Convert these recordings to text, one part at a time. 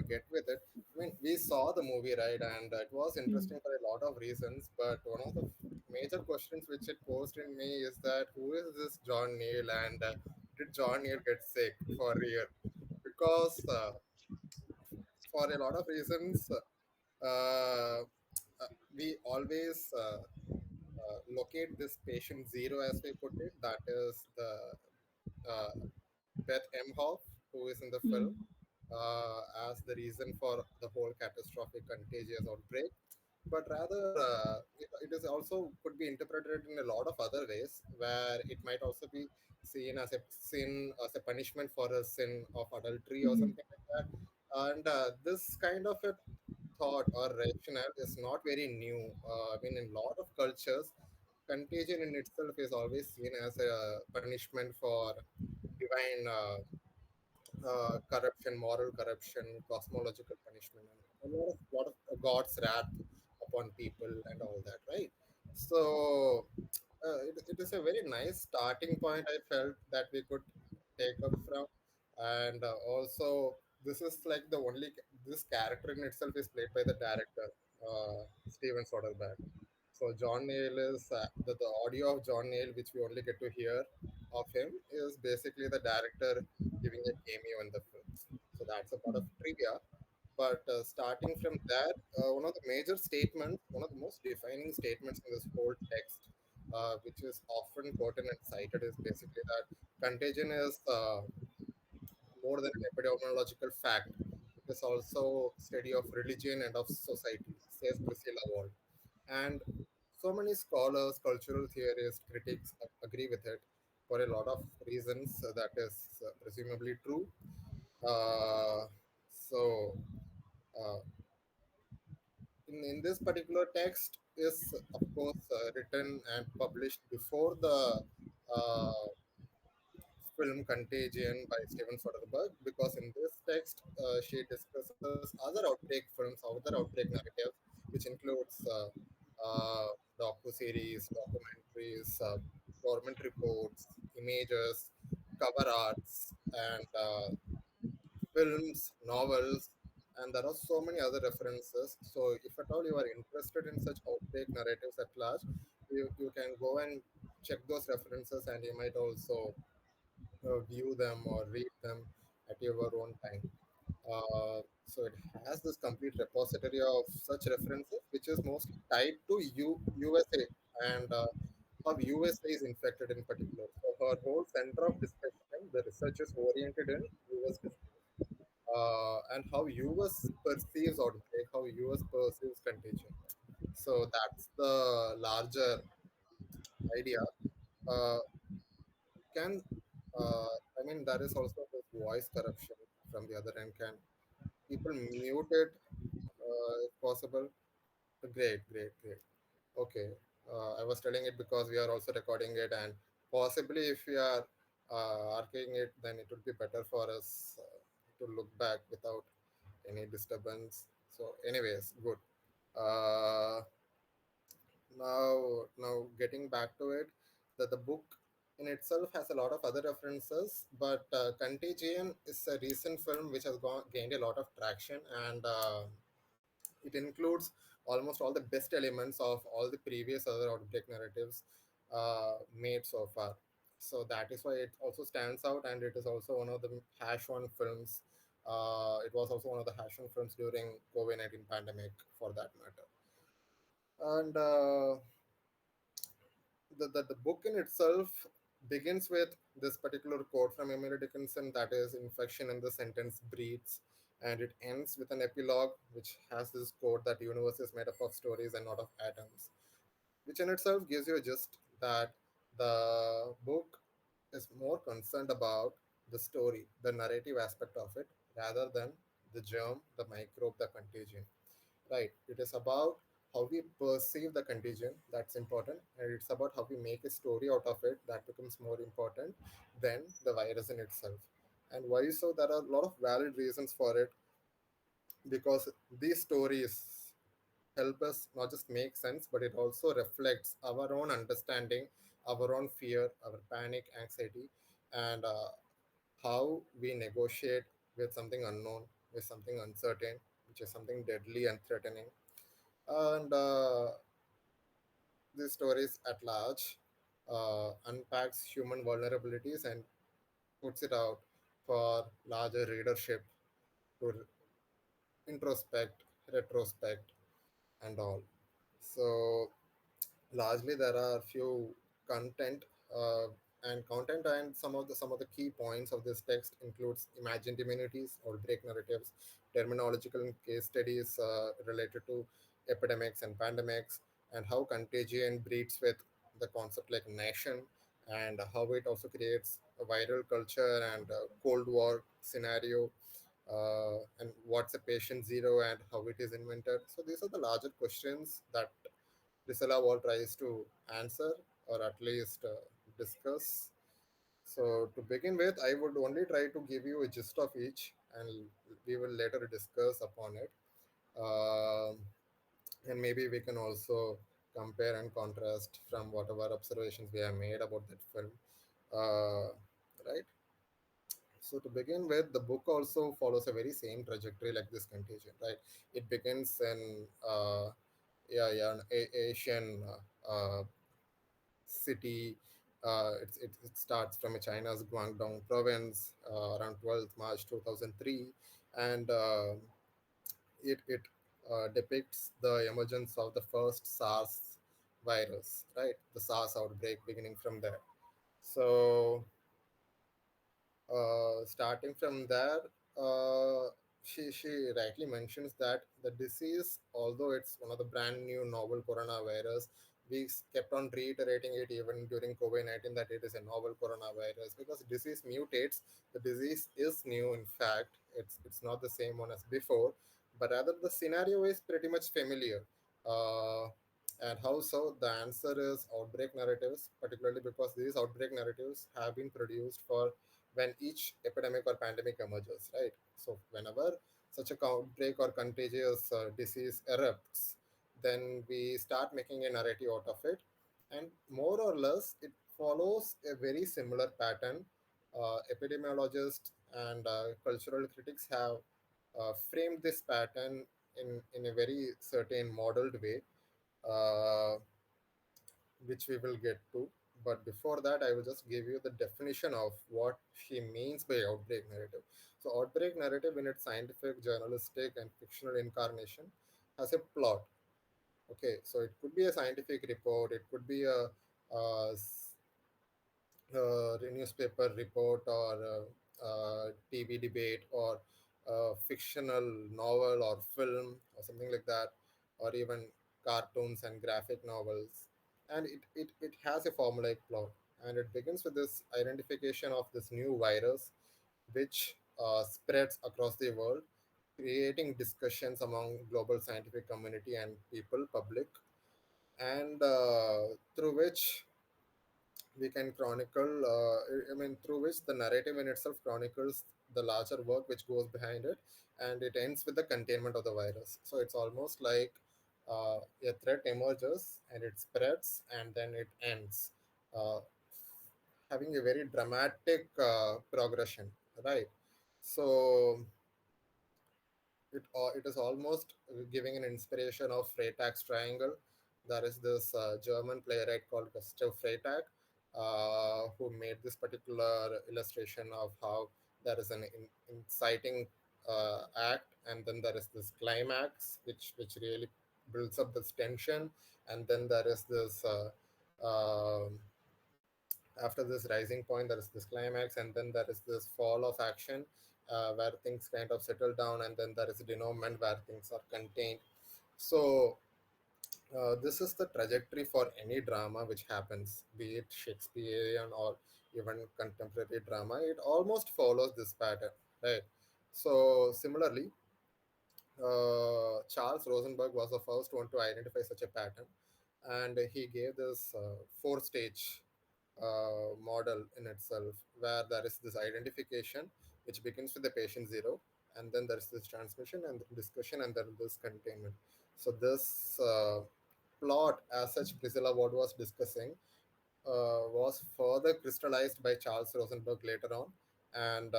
get with it. I mean, we saw the movie, right, and it was Mm. interesting for a lot of reasons. But one of the major questions which it posed in me is that who is this John Neal, and did John Neal get sick for real? Because for a lot of reasons, uh, we always locate this patient zero, as we put it. That is the uh, Beth Emhoff, who is in the film, Mm. as the reason for the whole catastrophic contagious outbreak. But rather, it is also could be interpreted in a lot of other ways, where it might also be seen as a sin, as a punishment for a sin of adultery or Mm. something like that. And this kind of a thought or rationale is not very new. I mean, in a lot of cultures, contagion in itself is always seen as a punishment for divine corruption, moral corruption, cosmological punishment, and a lot of God's wrath upon people and all that, right? So it is a very nice starting point. I felt that we could take up from, and also this is like the only this character in itself is played by the director, Steven Soderbergh. So John Neal is the audio of John Neal, which we only get to hear of him, is basically the director giving a cameo in the films. So that's a part of trivia. But starting from there, one of the major statements, one of the most defining statements in this whole text, which is often quoted and cited, is basically that contagion is more than an epidemiological fact. It is also study of religion and of society, says Priscilla Wald. And so many scholars, cultural theorists, critics agree with it for a lot of reasons. That is presumably true. Uh, so, uh, in this particular text is, of course, written and published before the uh, film Contagion by Steven Soderbergh, because in this text she discusses other outbreak films, other outbreak narratives, which includes docu-series, documentaries, government reports, images, cover arts, and films, novels, and there are so many other references. So, if at all you are interested in such outbreak narratives at large, you can go and check those references, and you might also view them or read them at your own time. So it has this complete repository of such references, which is mostly tied to USA and how USA is infected in particular. So her whole center of discussion, the research is oriented in US discourse, and how US perceives outbreak, how US perceives contagion. So that's the larger idea. Uh, can I mean, there is also this voice corruption from the other end. Can people mute it if possible? Great, great, great. Okay. I was telling it because we are also recording it, and possibly if we are archiving it, then it would be better for us to look back without any disturbance. So, anyways, good. Uh, now getting back to it, that the book in itself has a lot of other references, but Contagion is a recent film which has gained a lot of traction, and it includes almost all the best elements of all the previous other outbreak narratives made so far. So that is why it also stands out, and it is also one of the hash on films. It was also one of the hash on films during COVID-19 pandemic, for that matter. And the book in itself begins with this particular quote from Emily Dickinson, that is, infection in the sentence breeds, and it ends with an epilogue which has this quote that universe is made up of stories and not of atoms, which in itself gives you a gist that the book is more concerned about the story, the narrative aspect of it, rather than the germ, the microbe, the contagion. Right. It is about how we perceive the contagion, that's important, and it's about how we make a story out of it, that becomes more important than the virus in itself. And why so? There are a lot of valid reasons for it, because these stories help us not just make sense, but it also reflects our own understanding, our own fear, our panic, anxiety, and how we negotiate with something unknown is something uncertain, which is something deadly and threatening. And these stories at large unpacks human vulnerabilities and puts it out for larger readership to introspect, retrospect, and all. So largely there are few content uh, and some of the key points of this text includes imagined immunities, outbreak narratives, terminological and case studies related to epidemics and pandemics, and how contagion breeds with the concept like nation, and how it also creates a viral culture and a cold war scenario, and what's a patient zero and how it is invented. So these are the larger questions that Priscilla Wald tries to answer, or at least discuss. So, to begin with, I would only try to give you a gist of each, and we will later discuss upon it. Um, and maybe we can also compare and contrast from whatever observations we have made about that film. Uh, right? So, to begin with, the book also follows a very same trajectory like this Contagion, right? It begins in yeah, an Asian city. It starts from China's Guangdong province around 12th March 2003, and it depicts the emergence of the first SARS virus, right? The SARS outbreak beginning from there. So starting from there, uh, she rightly mentions that the disease, although it's one of the brand new novel coronavirus, we kept on reiterating it even during COVID-19 that it is a novel coronavirus because disease mutates. The disease is new. In fact, it's not the same one as before, but rather the scenario is pretty much familiar. Uh, and how so? The answer is outbreak narratives, particularly because these outbreak narratives have been produced for when each epidemic or pandemic emerges, right? So, whenever such a outbreak or contagious disease erupts, then we start making a narrative out of it. And more or less, it follows a very similar pattern. Epidemiologists and cultural critics have framed this pattern in a very certain modeled way. Uh, which we will get to. But before that, I will just give you the definition of what she means by outbreak narrative. So, outbreak narrative, in its scientific, journalistic, and fictional incarnation, has a plot. Okay, so it could be a scientific report, it could be a newspaper report, or TV debate, or a fictional novel or film or something like that, or even cartoons and graphic novels. And it has a formulaic plot. And it begins with this identification of this new virus, which spreads across the world, creating discussions among global scientific community and people, public, and through which we can chronicle through which the narrative in itself chronicles the larger work which goes behind it, and it ends with the containment of the virus. So it's almost like a threat emerges and it spreads and then it ends, uh, having a very dramatic progression, right? So it is almost giving an inspiration of Freytag's triangle. There is this German playwright called Gustav Freytag, who made this particular illustration of how there is an inciting act, and then there is this climax, which really builds up this tension, and then there is this. After this rising point, there is this climax, and then there is this fall of action, where things kind of settle down, and then there is a denouement where things are contained. So this is the trajectory for any drama which happens, be it Shakespearean or even contemporary drama. It almost follows this pattern, right? So similarly, Charles Rosenberg was the first one to identify such a pattern, and he gave this four-stage model in itself, where there is this identification which begins with the patient zero, and then there is this transmission and discussion, and then this containment. So this plot, as such, Priscilla Ward was discussing, was further crystallized by Charles Rosenberg later on, and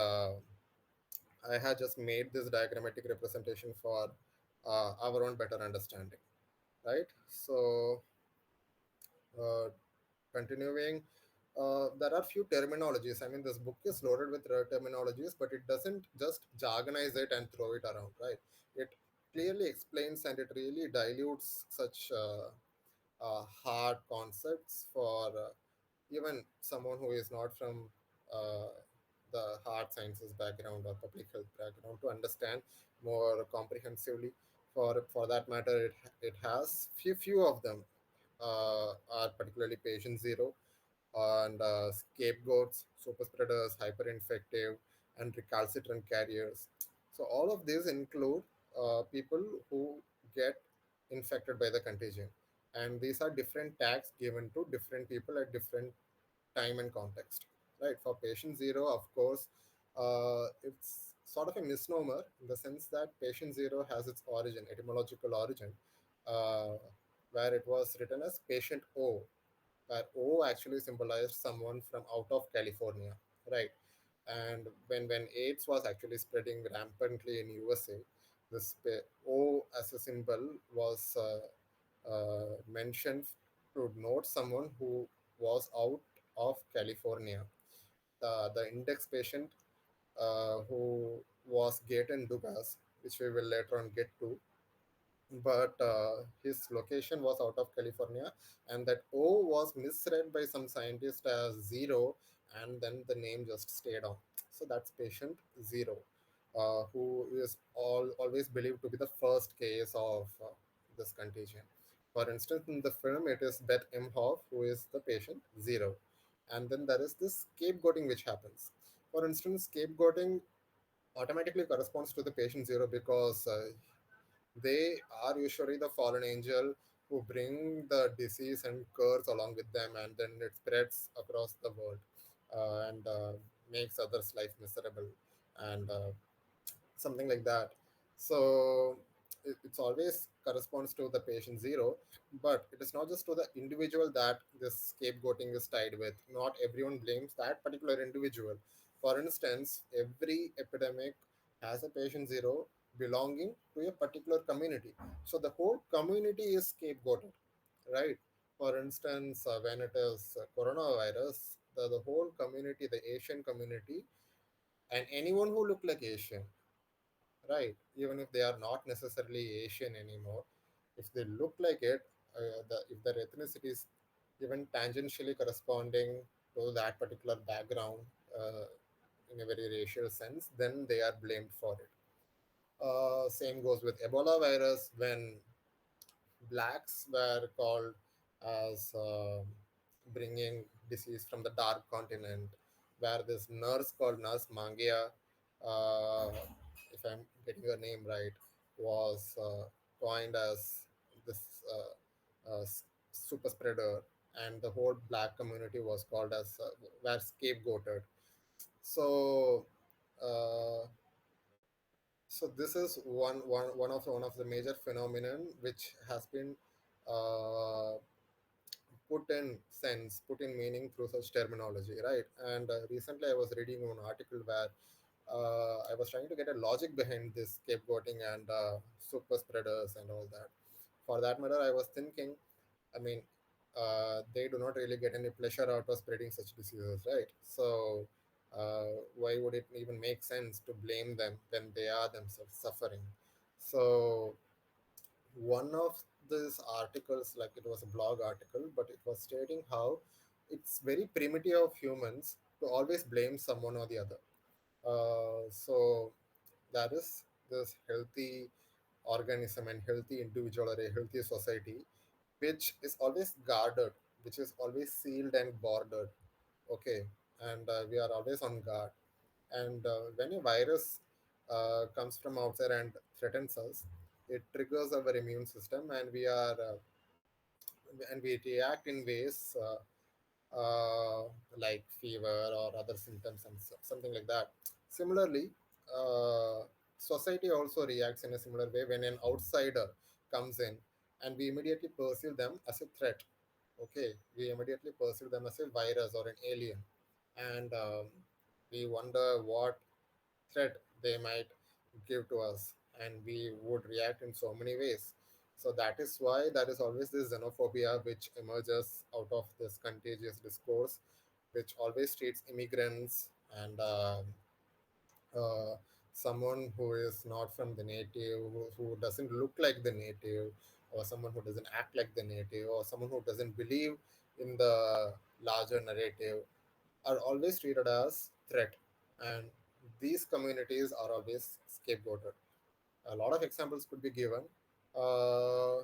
I had just made this diagrammatic representation for our own better understanding, right? So, uh, continuing, there are few terminologies. I mean, this book is loaded with terminologies, but it doesn't just jargonize it and throw it around, right? It clearly explains and it really dilutes such hard concepts for even someone who is not from uh, the hard sciences background or public health background to understand more comprehensively. For that matter, it has few of them are particularly patient zero and scapegoats, super spreaders, hyperinfective, and recalcitrant carriers. So all of these include people who get infected by the contagion, and these are different tags given to different people at different time and context. Right? For patient zero, of course, it's sort of a misnomer in the sense that patient zero has its origin, etymological origin, uh, where it was written as patient O, where O actually symbolized someone from out of California, right? And when AIDS was actually spreading rampantly in USA, this O as a symbol was mentioned to note someone who was out of California. The index patient who was Gaten Dugas, which we will later on get to, but his location was out of California, and that O was misread by some scientist as zero, and then the name just stayed on. So that's patient zero, who is always believed to be the first case of this contagion. For instance, in the film, it is Beth Emhoff who is the patient zero, and then there is this scapegoating which happens. For instance, scapegoating automatically corresponds to the patient zero because they are usually the fallen angel who bring the disease and curse along with them, and then it spreads across the world and makes others' life miserable and something like that. So it's always corresponds to the patient zero, but it is not just to the individual that this scapegoating is tied with. Not everyone blames that particular individual. For instance, every epidemic has a patient zero belonging to a particular community. So the whole community is scapegoated, right? For instance, when it is coronavirus, the whole community, the Asian community, and anyone who look like Asian, right? Even if they are not necessarily Asian anymore, if they look like it, if their ethnicity is even tangentially corresponding to that particular background in a very racial sense, then they are blamed for it. Same goes with Ebola virus when blacks were called as bringing disease from the dark continent, where this nurse called Nurse Mangia, uh, if I'm getting her name right, was coined as this super spreader, and the whole black community was called as were scapegoated. So. Uh, so this is one of the major phenomenon which has been uh, put in meaning through such terminology, right? And recently I was reading an article where I was trying to get a logic behind this scapegoating and super spreaders and all that. For that matter, I was thinking, I mean, they do not really get any pleasure out of spreading such diseases, right? So why would it even make sense to blame them when they are themselves suffering? So one of these articles, like it was a blog article, but it was stating how it's very primitive of humans to always blame someone or the other. So that is this healthy organism and healthy individual or a healthy society which is always guarded, which is always sealed and bordered. Okay, and we are always on guard. And when a virus comes from outside and threatens us, it triggers our immune system, and we react in ways like fever or other symptoms and something like that. Similarly, uh, society also reacts in a similar way when an outsider comes in, and we immediately perceive them as a threat. Okay, we immediately perceive them as a virus or an alien, and we wonder what threat they might give to us, and we would react in so many ways. So that is why there is always this xenophobia which emerges out of this contagious discourse, which always treats immigrants and uh, someone who is not from the native, who doesn't look like the native, or someone who doesn't act like the native, or someone who doesn't believe in the larger narrative, are always treated as threat, and these communities are always scapegoated. A lot of examples could be given. Uh,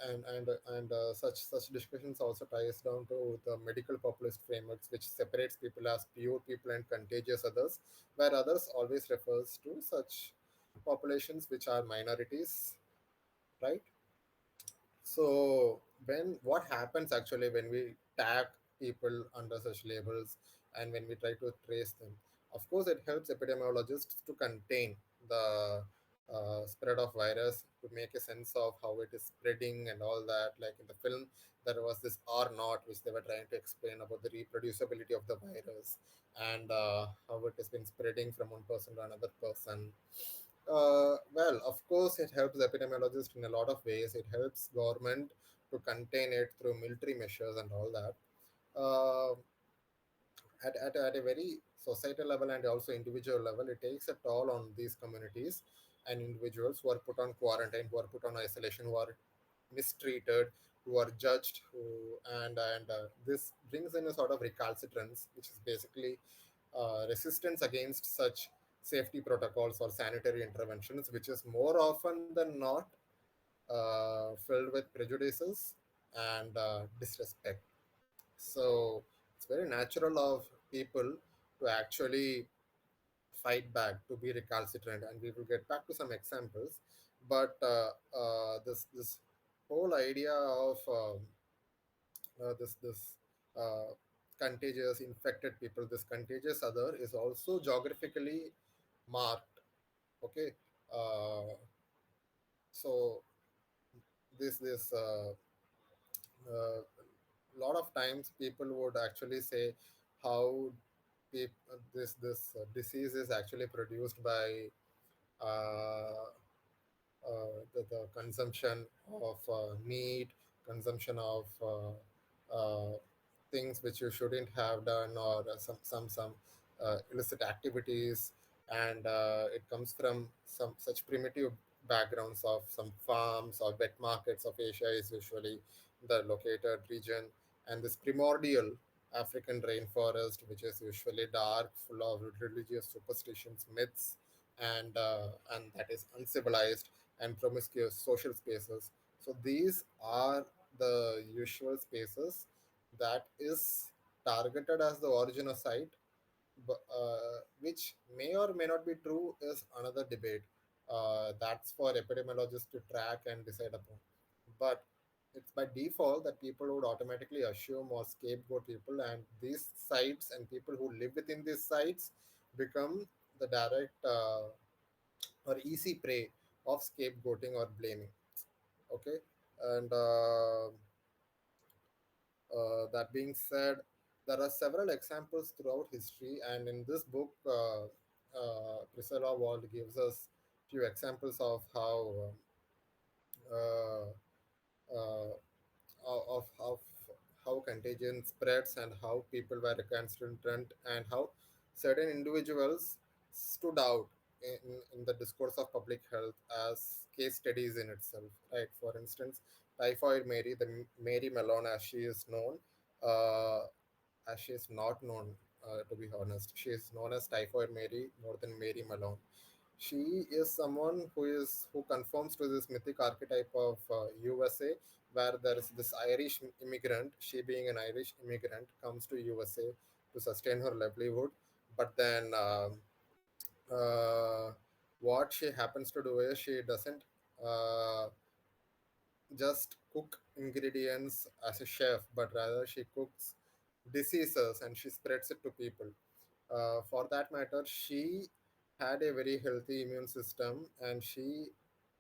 and such discussions also ties down to the medical populist frameworks, which separates people as pure people and contagious others, where others always refers to such populations which are minorities, right? So when what happens actually when we tag people under such labels and when we try to trace them, of course it helps epidemiologists to contain the spread of virus, to make a sense of how it is spreading and all that. Like in the film, there was this R naught which they were trying to explain about the reproducibility of the virus, and how it has been spreading from one person to another person. Well, of course, it helps epidemiologists in a lot of ways. It helps government to contain it through military measures and all that. Uh, at a very societal level and also individual level, it takes a toll on these communities and individuals who are put on quarantine, who are put on isolation, who are mistreated, who are judged, and this brings in a sort of recalcitrance, which is basically resistance against such safety protocols or sanitary interventions, which is more often than not filled with prejudices and disrespect. So it's very natural of people to actually fight back, to be recalcitrant, and we will get back to some examples. But this whole idea of this contagious infected people, this contagious other, is also geographically marked. Okay, uh, so this uh, lot of times people would actually say how this disease is actually produced by uh, the consumption of meat, consumption of things which you shouldn't have done, or some illicit activities, and it comes from some such primitive backgrounds of some farms or wet markets of Asia is usually the located region, and this primordial African rainforest, which is usually dark, full of religious superstitions, myths, and that is uncivilized and promiscuous social spaces. So these are the usual spaces that is targeted as the origin of site, which may or may not be true is another debate. That's for epidemiologists to track and decide upon. But it's by default that people would automatically assume or scapegoat people, and these sites and people who live within these sites become the direct or easy prey of scapegoating or blaming. Okay, and that being said, there are several examples throughout history, and in this book, Priscilla Wald gives us few examples of uh, uh, how contagion spreads and how people were recalcitrant and how certain individuals stood out in the discourse of public health as case studies in itself, right? For instance, typhoid Mary, the Mary Malone as she is known, uh, as she is not known, to be honest, she is known as Typhoid Mary more than Mary Malone. She is someone who conforms to this mythic archetype of USA, where there is this Irish immigrant. She, being an Irish immigrant, comes to USA to sustain her livelihood, but then uh, what she happens to do is she doesn't uh, just cook ingredients as a chef, but rather she cooks diseases and she spreads it to people. For that matter, she had a very healthy immune system, and she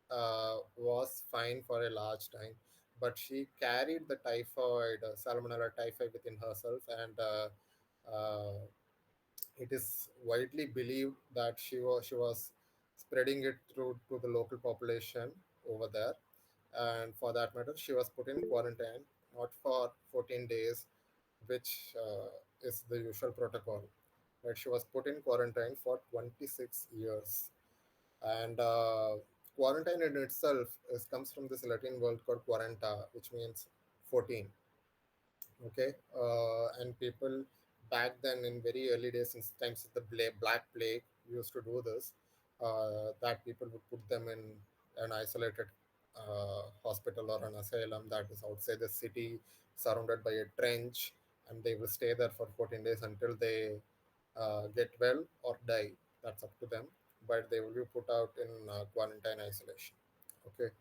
was fine for a large time. But she carried the typhoid, salmonella typhi, within herself, and uh, It is widely believed that she was spreading it through to the local population over there, and for that matter, she was put in quarantine, not for 14 days, which is the usual protocol. Right, she was put in quarantine for 26 years, and quarantine in itself comes from this Latin word called quaranta, which means 14. Okay, and people back then in very early days, since times of the black plague, used to do this. That people would put them in an isolated hospital or an asylum that is outside the city, surrounded by a trench, and they will stay there for 14 days until they get well or die. That's up to them, but they will be put out in quarantine isolation. Okay,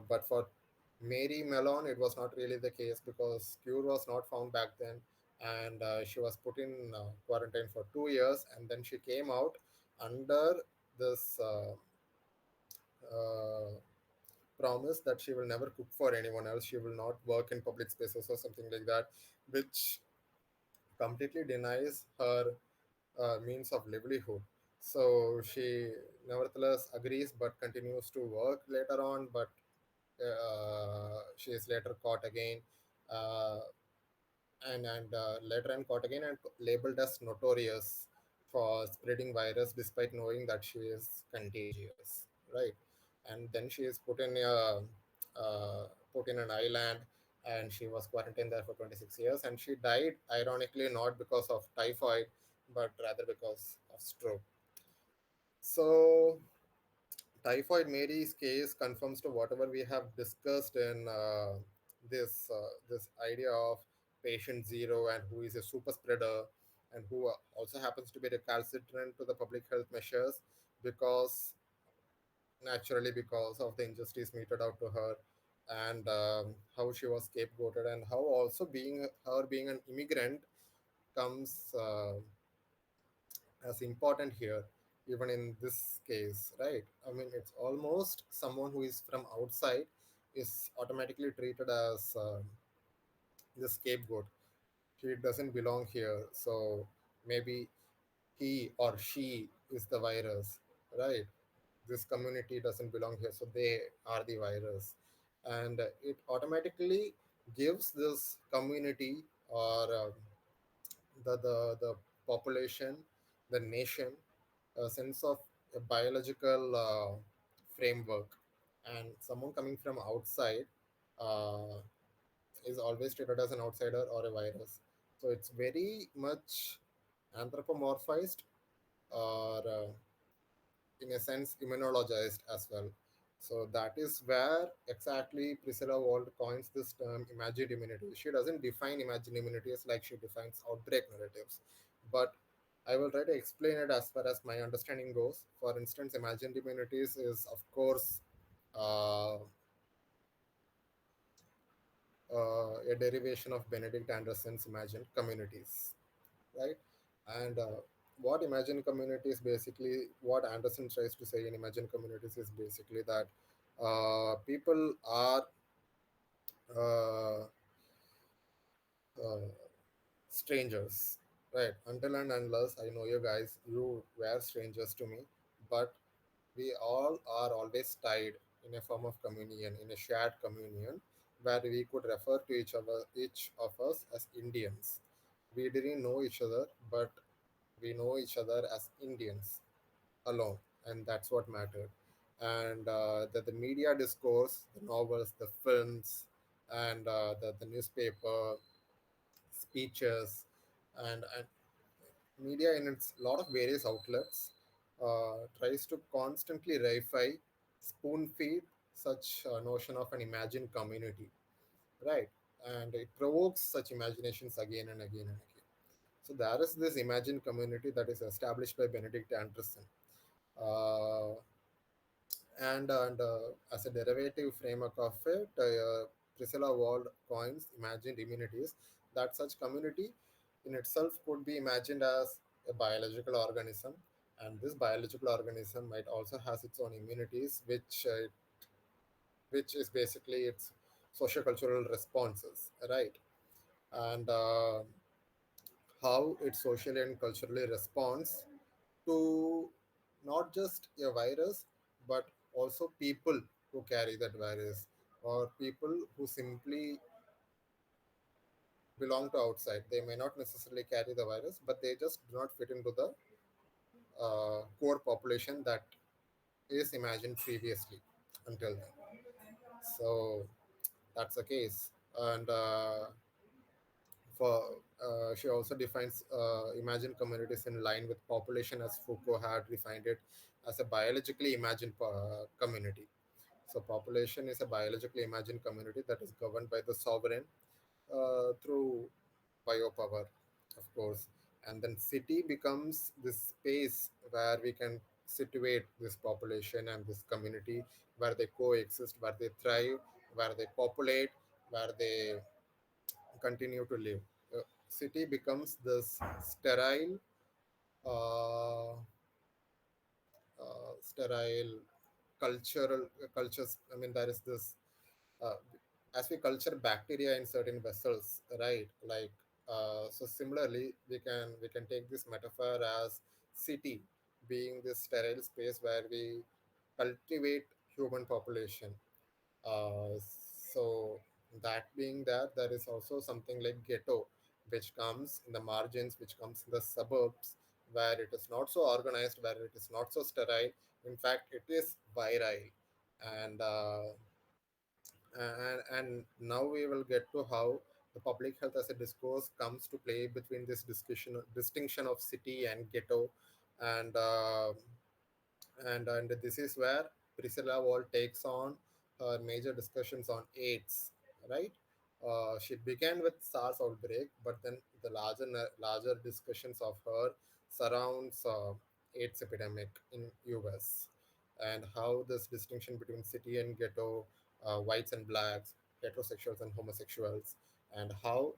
but for Mary Mellon, it was not really the case because cure was not found back then, and she was put in quarantine for 2 years, and then she came out under this uh, promise that she will never cook for anyone else, she will not work in public spaces or something like that, which completely denies her means of livelihood. So she nevertheless agrees but continues to work later on, but she is later caught again, uh, and later and caught again and labeled as notorious for spreading virus despite knowing that she is contagious, right? And then she is put in an island, and she was quarantined there for 26 years, and she died ironically not because of typhoid but rather because of stroke. So Typhoid Mary's case confirms to whatever we have discussed in this idea of patient zero and who is a super spreader and who also happens to be recalcitrant to the public health measures because naturally because of the injustice meted out to her, and how she was scapegoated, and how also being an immigrant comes as important here, even in this case, right? I mean, it's almost someone who is from outside is automatically treated as the scapegoat. He doesn't belong here, so maybe he or she is the virus, right? This community doesn't belong here, so they are the virus, and it automatically gives this community or the population, the nation, a sense of a biological framework, and someone coming from outside uh, is always treated as an outsider or a virus. So it's very much anthropomorphized or in a sense immunologized as well. So that is where exactly Priscilla Wald coins this term imagined immunity. She doesn't define imagined immunity as like she defines outbreak narratives, but I will try to explain it as far as my understanding goes. For instance, imagined immunities is, of course, uh, a derivation of Benedict Anderson's imagined communities, right? And what imagined communities basically, what Anderson tries to say in imagined communities is basically that people are uh, uh, strangers, right? Until and unless I know you guys, you were strangers to me, but we all are always tied in a form of communion, in a shared communion, where we could refer to each of us as Indians. We didn't know each other, but we know each other as Indians alone, and that's what mattered. And that the media discourse, the novels, the films, and the newspaper, speeches, and media in its lot of various outlets tries to constantly reify, spoon feed such a notion of an imagined community, right? And it provokes such imaginations again and again and again. So there is this imagined community that is established by Benedict Anderson. Uh, and as a derivative framework of it, Priscilla Wald coins imagined immunities, that such community in itself could be imagined as a biological organism, and this biological organism might also has its own immunities, which is basically its sociocultural responses, right? And how it socially and culturally responds to not just a virus, but also people who carry that virus, or people who simply belong to outside. They may not necessarily carry the virus, but they just do not fit into the core population that is imagined previously until then. So that's the case. And for she also defines imagined communities in line with population as Foucault had defined it as a biologically imagined community. So population is a biologically imagined community that is governed by the sovereign through biopower, of course. And then city becomes this space where we can situate this population and this community, where they coexist, where they thrive, where they populate, where they continue to live. City becomes this sterile, uh, sterile cultures. I mean, there is this uh, as we culture bacteria in certain vessels, right? Like so similarly we can take this metaphor as city being this sterile space where we cultivate human population. So that being that, there is also something like ghetto, which comes in the margins, which comes in the suburbs, where it is not so organized, where it is not so sterile. In fact, it is virile. And uh, and and now we will get to how the public health as a discourse comes to play between this distinction of city and ghetto. And uh, and and this is where Priscilla Wald takes on her major discussions on AIDS, right? She began with SARS outbreak, but then the larger discussions of her surrounds AIDS epidemic in US, and how this distinction between city and ghetto, whites and blacks, heterosexuals and homosexuals, and how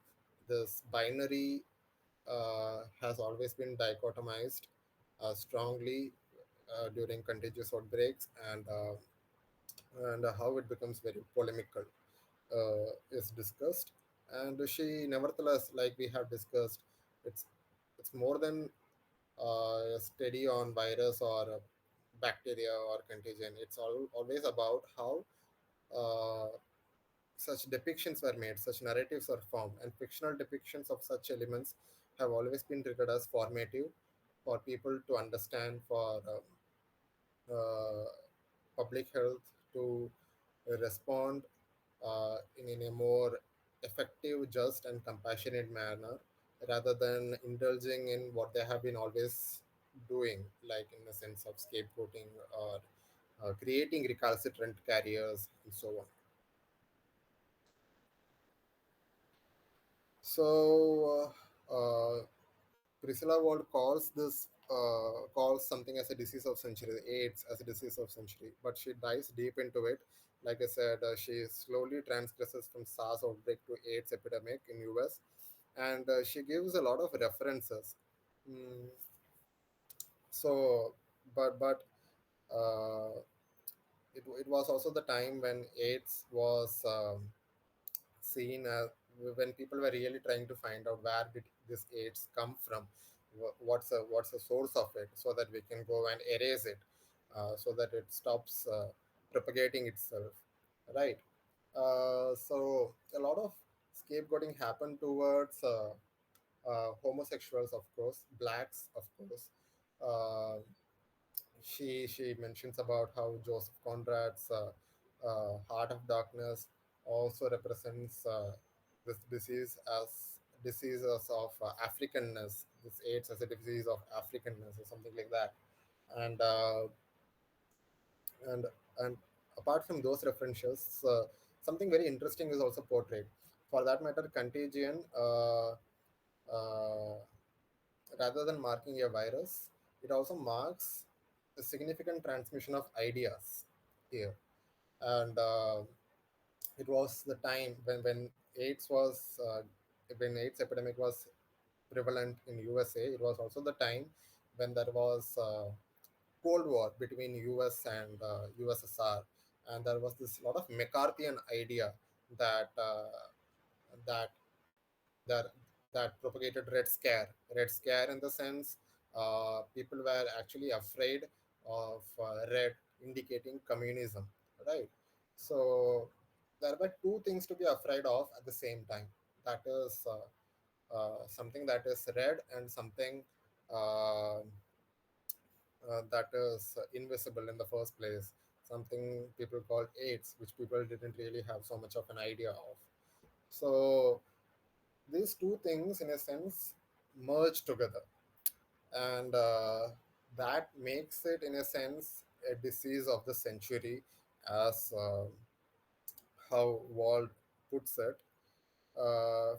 this binary has always been dichotomized strongly during contagious outbreaks, and how it becomes very polemical is discussed. And she, nevertheless, like we have discussed, it's it's more than a study on virus or bacteria or contagion. It's always about how uh, such depictions were made, such narratives are formed, and fictional depictions of such elements have always been treated as formative for people to understand, for uh, public health to respond in a more effective, just, and compassionate manner, rather than indulging in what they have been always doing, like in the sense of scapegoating or creating recalcitrant carriers and so on. So, Priscilla Wald calls something as a disease of century, AIDS as a disease of century, but she dives deep into it. Like I said, she slowly transgresses from SARS outbreak to AIDS epidemic in US, and she gives a lot of references. Mm, so, but it was also the time when AIDS was seen as, when people were really trying to find out where did this AIDS come from, what's the source of it, so that we can go and erase it, so that it stops propagating itself, right? So a lot of scapegoating happened towards homosexuals, of course, blacks, of course. Uh, she mentions about how Joseph Conrad's Heart of Darkness also represents this disease as diseases of Africanness, this AIDS as a disease of Africanness or something like that. And and and apart from those references, something very interesting is also portrayed. For that matter, Contagion, uh, rather than marking a virus, it also marks a significant transmission of ideas here. And it was the time when AIDS epidemic was prevalent in USA. It was also the time when there was Cold War between US and USSR, and there was this lot of McCarthyan idea that that there that propagated Red Scare. Red Scare, in the sense, people were actually afraid of red, indicating communism, right? So there were two things to be afraid of at the same time. That is something that is red, and something uh, that is invisible in the first place. Something people called AIDS, which people didn't really have so much of an idea of. So these two things, in a sense, merge together, and that makes it, in a sense, a disease of the century, as how Wald puts it.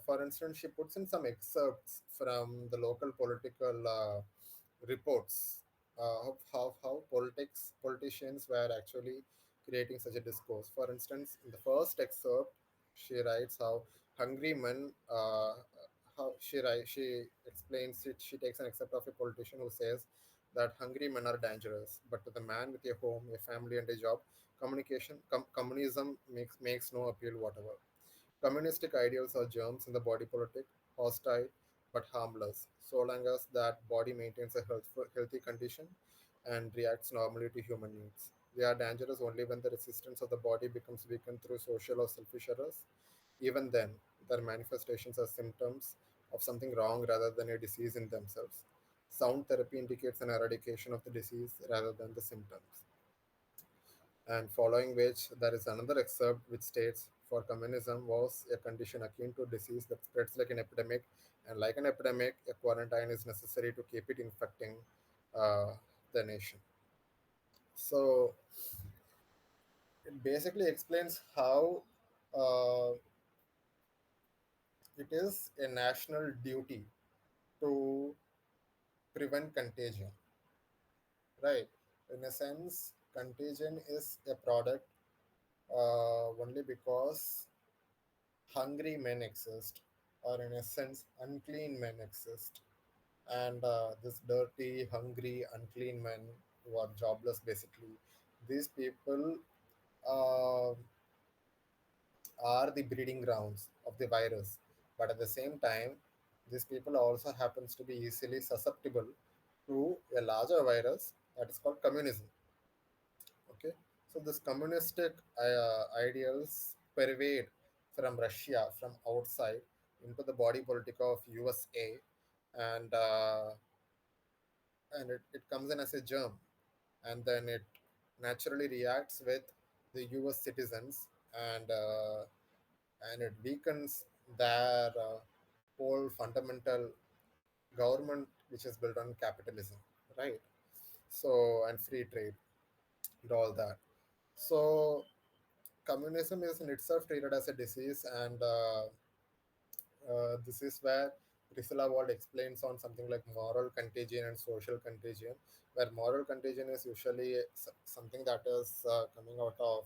For instance, she puts in some excerpts from the local political reports how politicians were actually creating such a discourse. For instance, in the first excerpt, she writes how hungry men. How she explains it. She takes an excerpt of a politician who says that hungry men are dangerous, but to the man with a home, a family, and a job, communism makes no appeal whatever. Communistic ideals are germs in the body politic, hostile but harmless, so long as that body maintains a healthy condition and reacts normally to human needs. They are dangerous only when the resistance of the body becomes weakened through social or selfish errors. Even then, their manifestations are symptoms of something wrong rather than a disease in themselves. Sound therapy indicates an eradication of the disease rather than the symptoms, and following which there is another excerpt which states, for communism was a condition akin to disease that spreads like an epidemic, and like an epidemic, a quarantine is necessary to keep it infecting uh, the nation. So it basically explains how uh, it is a national duty to prevent contagion, right? In a sense, contagion is a product only because hungry men exist, or in a sense, unclean men exist. And this dirty, hungry, unclean men who are jobless, basically, these people uh, are the breeding grounds of the virus. But at the same time, these people also happens to be easily susceptible to a larger virus that is called communism. Okay, so this communistic ideals pervade from Russia, from outside, into the body politic of USA, and it comes in as a germ, and then it naturally reacts with the US citizens, and it weakens their whole fundamental government, which is built on capitalism, right? So, and free trade and all that. So communism is in itself treated as a disease, and this is where Priscilla Wald explains on something like moral contagion and social contagion, where moral contagion is usually something that is coming out of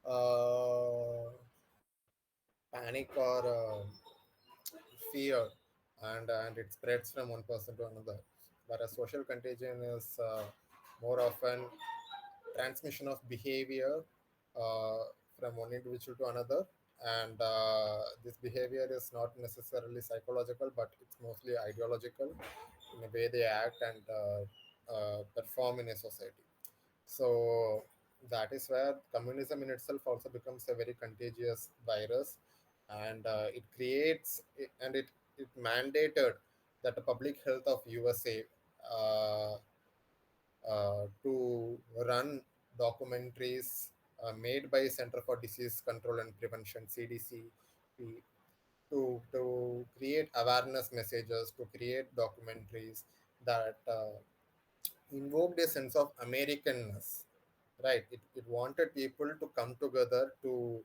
uh, panic or fear, and it spreads from one person to another. Whereas social contagion is more often transmission of behavior uh, from one individual to another, and this behavior is not necessarily psychological, but it's mostly ideological in the way they act and perform in a society. So that is where communism in itself also becomes a very contagious virus, and it mandated that the public health of USA uh, to run documentaries made by Center for Disease Control and Prevention (CDC) to create awareness messages, to create documentaries that invoked a sense of Americanness. Right? It wanted people to come together to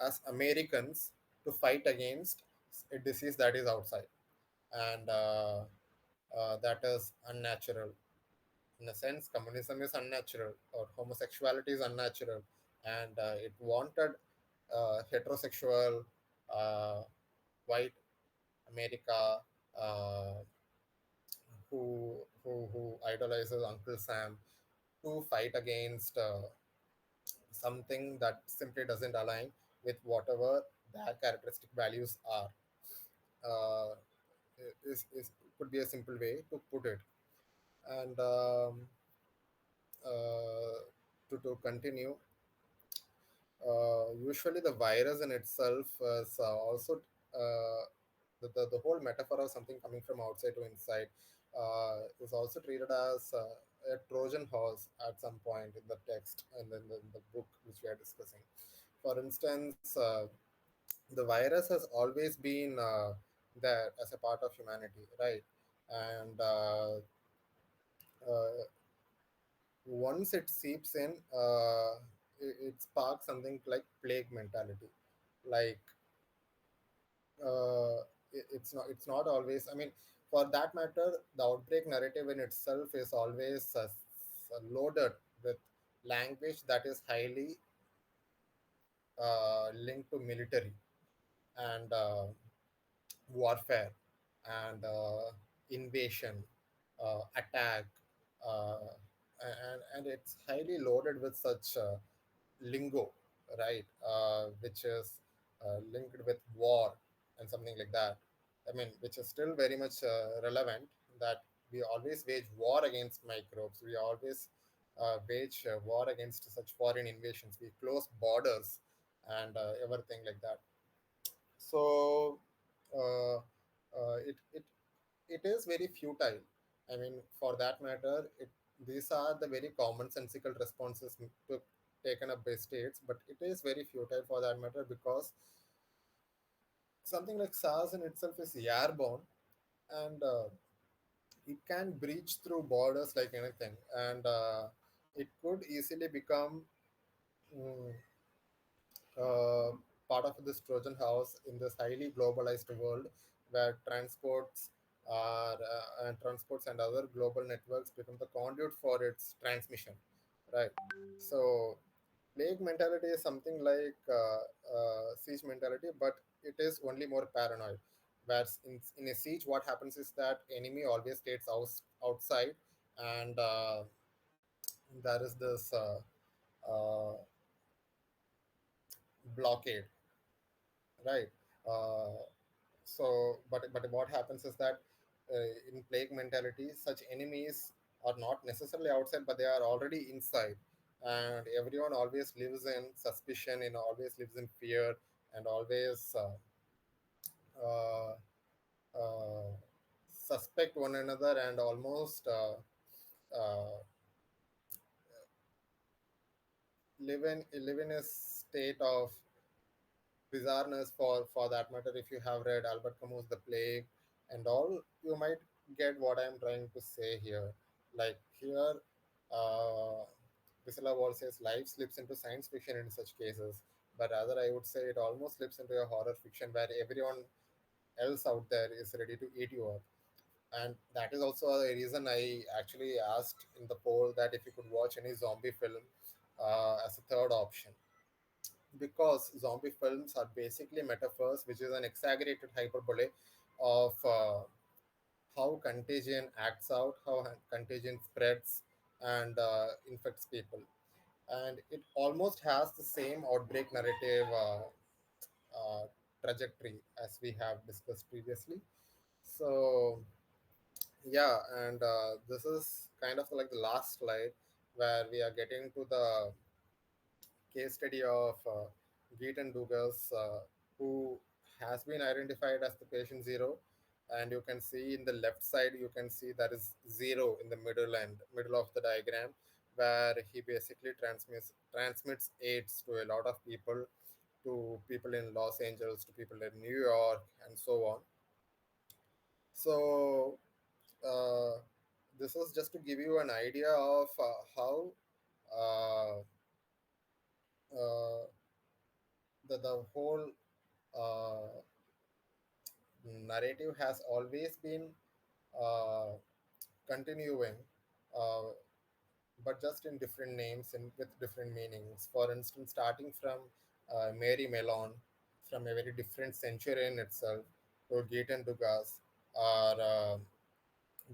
as Americans to fight against a disease that is outside, and that is unnatural. In a sense, communism is unnatural, or homosexuality is unnatural, and it wanted heterosexual uh, white America, uh, who idolizes Uncle Sam, to fight against something that simply doesn't align with whatever their characteristic values are. Uh, is could be a simple way to put it. And to continue, usually the virus in itself is also the whole metaphor of something coming from outside to inside is also treated as a Trojan horse at some point in the text and in the book which we are discussing. For instance, the virus has always been there as a part of humanity, right? And uh, once it seeps in, it sparks something like plague mentality. Like it's not always. I mean, for that matter, the outbreak narrative in itself is always loaded with language that is highly linked to military and warfare and invasion, attack, and it's highly loaded with such lingo, right? Which is linked with war and something like that. I mean, which is still very much relevant. That we always wage war against microbes. We always wage war against such foreign invasions. We close borders and everything like that. So uh, it is very futile. I mean, for that matter, these are the very commonsensical responses to taken up by states, but it is very futile for that matter because something like SARS in itself is airborne and it can breach through borders like anything, and it could easily become mm, uh, part of this Trojan house in this highly globalized world where transports and other global networks become the conduit for its transmission, right? So plague mentality is something like siege mentality, but it is only more paranoid. Whereas in a siege, what happens is that enemy always stays outside, and there is this uh, blockade, right? Uh, but what happens is that in plague mentality, such enemies are not necessarily outside, but they are already inside, and everyone always lives in suspicion, and always lives in fear, and always uh, uh, suspect one another, and almost live in a state of bizarreness. For that matter, if you have read Albert Camus' The Plague and all, you might get what I'm trying to say here. Like here, uh, Priscilla Wald says life slips into science fiction in such cases, but rather I would say it almost slips into a horror fiction where everyone else out there is ready to eat you up. And that is also the reason I actually asked in the poll that if you could watch any zombie film as a third option, because zombie films are basically metaphors, which is an exaggerated hyperbole of how contagion acts out, how contagion spreads and infects people. And it almost has the same outbreak narrative trajectory as we have discussed previously. So, yeah, and this is kind of like the last slide where we are getting to the case study of Geetan Dugas, who has been identified as the patient zero. And you can see in the left side, you can see there is zero in the middle of the diagram, where he basically transmits AIDS to a lot of people, to people in Los Angeles, to people in New York, and so on. So uh, this is just to give you an idea of how uh, uh, the whole uh, narrative has always been uh, continuing, uh, but just in different names and with different meanings. For instance, starting from Mary Mellon, from a very different century in itself, to Gaetan Dugas, or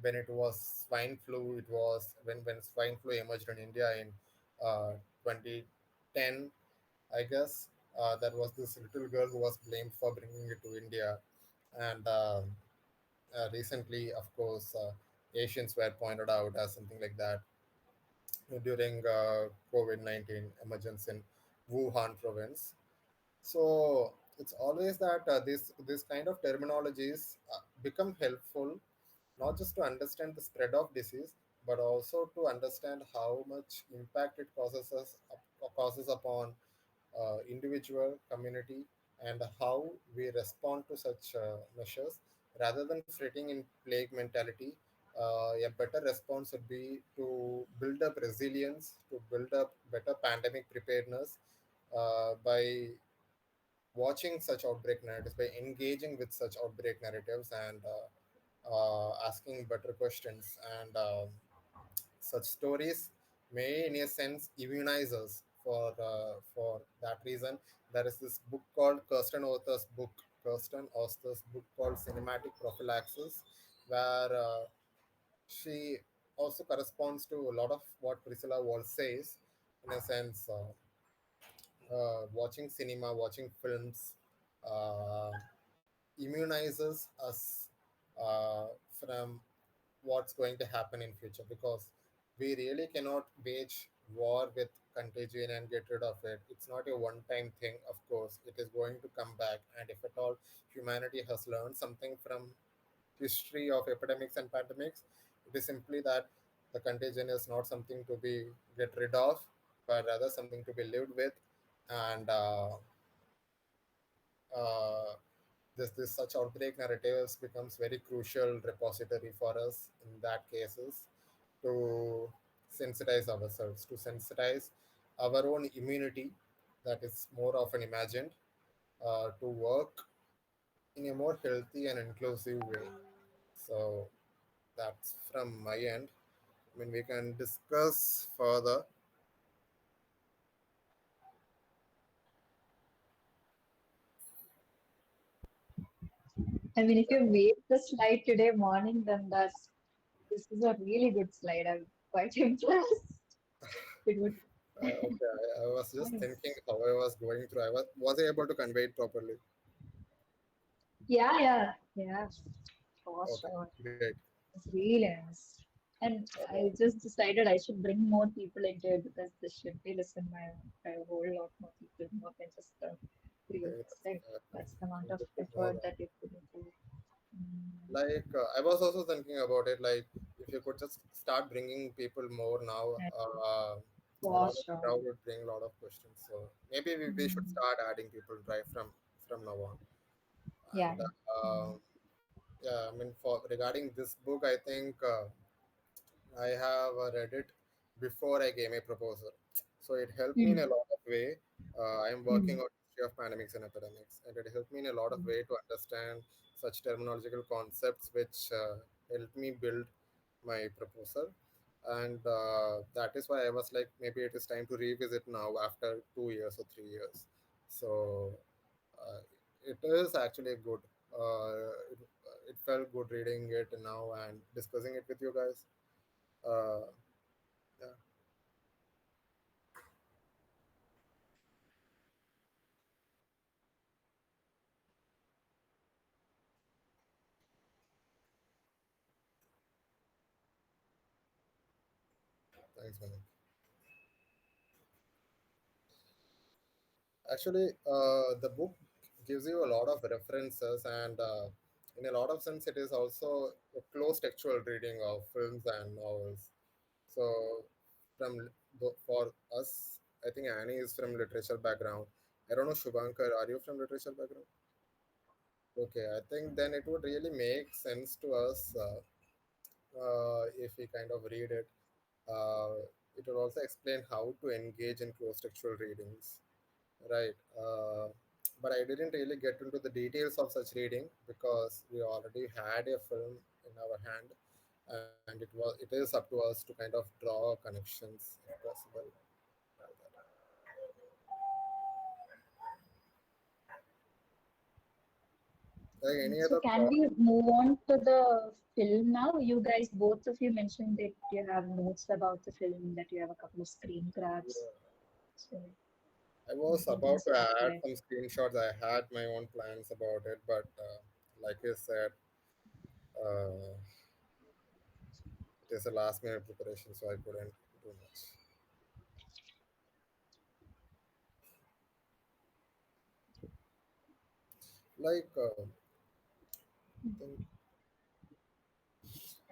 when it was swine flu, it was when swine flu emerged in India in 2010, I guess. There was this little girl who was blamed for bringing it to India, and recently, of course, Asians were pointed out as something like that during COVID-19 emergence in Wuhan province. So it's always that this kind of terminologies become helpful not just to understand the spread of disease, but also to understand how much impact it causes upon individual, community, and how we respond to such measures. Rather than fretting in plague mentality, a better response would be to build up resilience, to build up better pandemic preparedness by watching such outbreak narratives, by engaging with such outbreak narratives, and asking better questions. And such stories may, in a sense, immunize us. For that reason, there is this book called Kirsten Auster's book called Cinematic Prophylaxis, where she also corresponds to a lot of what Priscilla Wald says, in a sense. Watching cinema, watching films, uh, immunizes us from what's going to happen in future, because we really cannot wage war with contagion and get rid of it. It's not a one time thing. Of course it is going to come back, and if at all humanity has learned something from history of epidemics and pandemics, it is simply that the contagion is not something to be get rid of, but rather something to be lived with. And uh, this such outbreak narratives becomes very crucial repository for us in that cases, to sensitize ourselves, to sensitize our own immunity that is more often imagined, to work in a more healthy and inclusive way. So that's from my end. I mean, we can discuss further. I mean, if you made the slide today morning, then this is a really good slide. I'm quite impressed. It would. Okay, I was just thinking Nice. how I was going through. Was I able to convey it properly? Yeah, yeah, yeah. For Okay, sure. great. It's really nice. And Uh, I just decided I should bring more people into it because this should be listened by a whole lot more people, more than just the three of okay, us, right? That's the amount of good to know effort that. that you put into it. Mm, Like I was also thinking about it, like if you could just start bringing people more now, and a for lot of sure. crowd would bring a lot of questions. So maybe we should Mm, start adding people right from now on. yeah, And yeah. Mm, yeah, I mean, for regarding this book, I think I have read it before I gave my proposal, so it helped me in a mm, lot of way. I am working mm, on history of pandemics and epidemics, and it helped me in a lot of mm. way to understand such terminological concepts, which helped me build my proposal. And that is why I was like, maybe it is time to revisit now after 2 years or 3 years. So uh, it is actually good. It felt good reading it now and discussing it with you guys. Uh, yeah, thanks, man. Actually, the book gives you a lot of references, and in a lot of sense, it is also a close textual reading of films and novels. So, for us, I think Annie is from literature background. I don't know, Shubankar, are you from literature background? Okay, I think then it would really make sense to us if we kind of read it. Uh, it will also explain how to engage in close textual readings. Right. But I didn't really get into the details of such reading because we already had a film in our hand, and it is up to us to kind of draw connections if possible. Like any So other can thought? we move on to the film now? You guys, both of you mentioned that you have notes about the film, that you have a couple of screen grabs. Yeah. So. I was Nothing can about to stop add that. some screenshots. I had my own plans about it, but like I said, uh, it is a last minute preparation, so I couldn't do much. Like, think,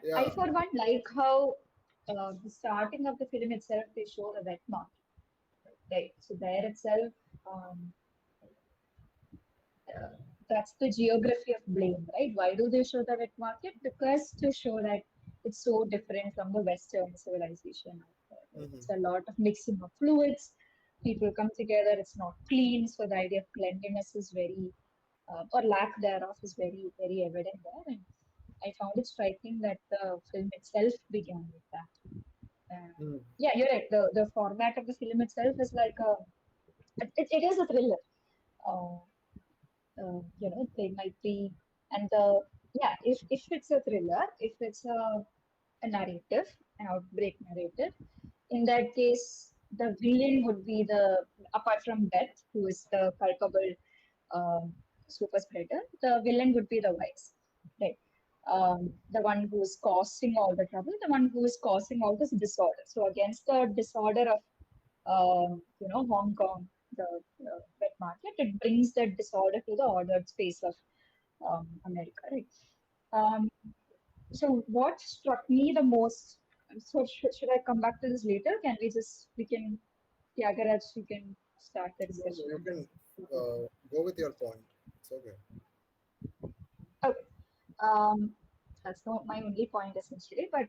I, yeah. for one, like how the starting of the film itself, they show the wet market, right? So there itself, um, uh, that's the geography of blame, right? Why do they show the wet market? Because to show that it's so different from the Western civilization. Right? Hmm. It's a lot of mixing of fluids. People come together. It's not clean, so the idea of cleanliness is very, or lack thereof, is very, very evident there. And I found it striking that the film itself began with that. Yeah, you're right. The format of the film itself is like a, it is a thriller. Uh, they might be, and yeah, if it's a thriller, if it's a narrative, an outbreak narrative, in that case, the villain would be the, apart from Death, who is the culpable um, super spreader, the villain would be the vice, right? The one who is causing all the trouble, the one who is causing all this disorder. So against the disorder of Hong Kong, the wet market, it brings that disorder to the ordered space of America, right? Um, so what struck me the most, so should I come back to this later? We can, Thiyagaraj, you can start the No, no, discussion you and can then. go with your point. It's okay. Okay. Um, that's not my only point essentially, but